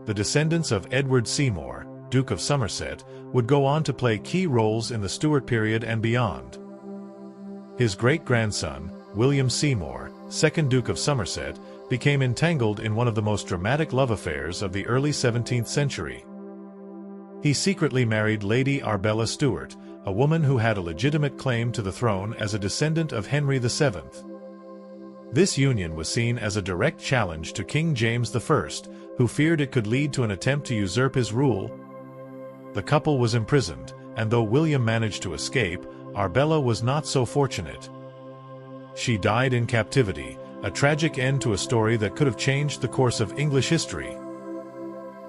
The descendants of Edward Seymour, Duke of Somerset, would go on to play key roles in the Stuart period and beyond. His great-grandson, William Seymour, 2nd Duke of Somerset, became entangled in one of the most dramatic love affairs of the early 17th century. He secretly married Lady Arbella Stuart, a woman who had a legitimate claim to the throne as a descendant of Henry VII. This union was seen as a direct challenge to King James I, who feared it could lead to an attempt to usurp his rule. The couple was imprisoned, and though William managed to escape, Arbella was not so fortunate. She died in captivity, a tragic end to a story that could have changed the course of English history.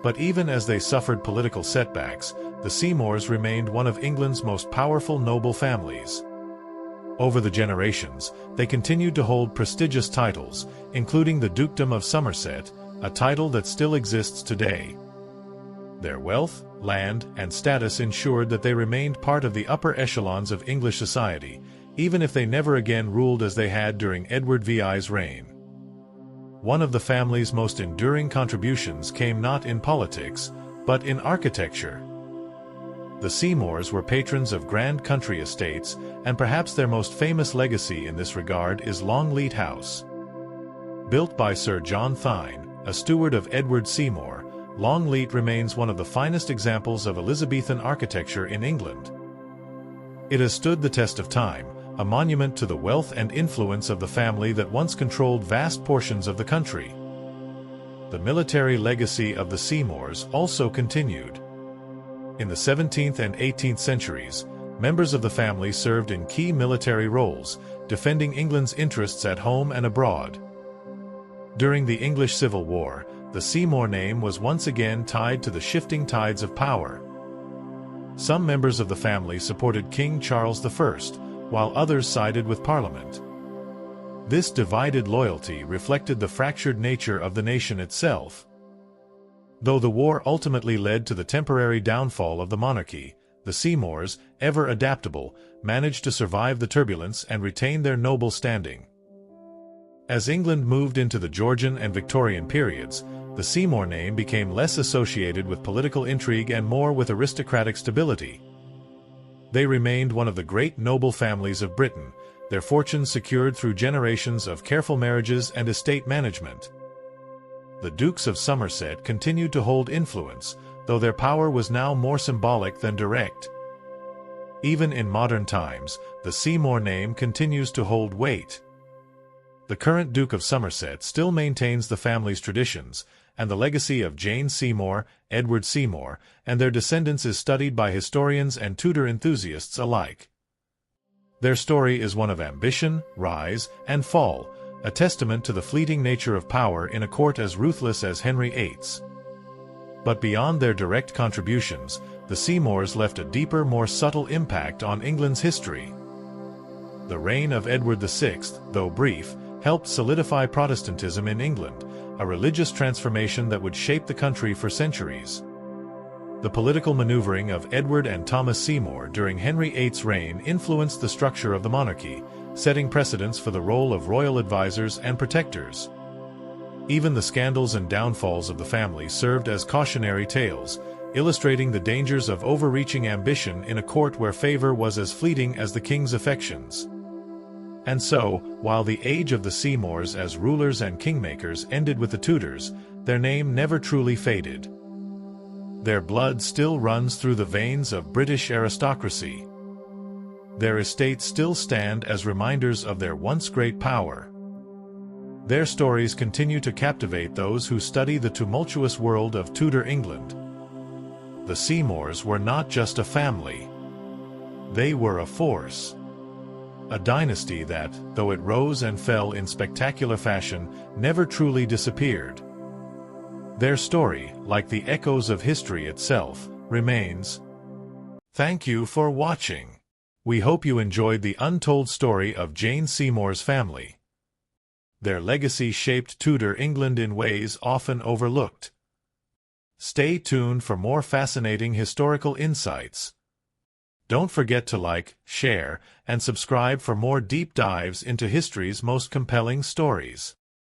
But even as they suffered political setbacks, the Seymours remained one of England's most powerful noble families. Over the generations, they continued to hold prestigious titles, including the Dukedom of Somerset, a title that still exists today. Their wealth, land, and status ensured that they remained part of the upper echelons of English society, even if they never again ruled as they had during Edward VI's reign. One of the family's most enduring contributions came not in politics, but in architecture. The Seymours were patrons of grand country estates, and perhaps their most famous legacy in this regard is Longleat House. Built by Sir John Thynne, a steward of Edward Seymour, Longleat remains one of the finest examples of Elizabethan architecture in England. It has stood the test of time, a monument to the wealth and influence of the family that once controlled vast portions of the country. The military legacy of the Seymours also continued. In the 17th and 18th centuries, members of the family served in key military roles, defending England's interests at home and abroad. During the English Civil War, the Seymour name was once again tied to the shifting tides of power. Some members of the family supported King Charles I, while others sided with Parliament. This divided loyalty reflected the fractured nature of the nation itself. Though the war ultimately led to the temporary downfall of the monarchy, the Seymours, ever adaptable, managed to survive the turbulence and retain their noble standing. As England moved into the Georgian and Victorian periods, the Seymour name became less associated with political intrigue and more with aristocratic stability. They remained one of the great noble families of Britain, their fortunes secured through generations of careful marriages and estate management. The Dukes of Somerset continued to hold influence, though their power was now more symbolic than direct. Even in modern times, the Seymour name continues to hold weight. The current Duke of Somerset still maintains the family's traditions, and the legacy of Jane Seymour, Edward Seymour, and their descendants is studied by historians and Tudor enthusiasts alike. Their story is one of ambition, rise, and fall, a testament to the fleeting nature of power in a court as ruthless as Henry VIII's. But beyond their direct contributions, the Seymours left a deeper, more subtle impact on England's history. The reign of Edward VI, though brief, helped solidify Protestantism in England, a religious transformation that would shape the country for centuries. The political maneuvering of Edward and Thomas Seymour during Henry VIII's reign influenced the structure of the monarchy, setting precedents for the role of royal advisors and protectors. Even the scandals and downfalls of the family served as cautionary tales, illustrating the dangers of overreaching ambition in a court where favor was as fleeting as the king's affections. And so, while the age of the Seymours as rulers and kingmakers ended with the Tudors, their name never truly faded. Their blood still runs through the veins of British aristocracy. Their estates still stand as reminders of their once great power. Their stories continue to captivate those who study the tumultuous world of Tudor England. The Seymours were not just a family. They were a force. A dynasty that, though it rose and fell in spectacular fashion, never truly disappeared. Their story, like the echoes of history itself, remains. Thank you for watching. We hope you enjoyed the untold story of Jane Seymour's family. Their legacy shaped Tudor England in ways often overlooked. Stay tuned for more fascinating historical insights. Don't forget to like, share, and subscribe for more deep dives into history's most compelling stories.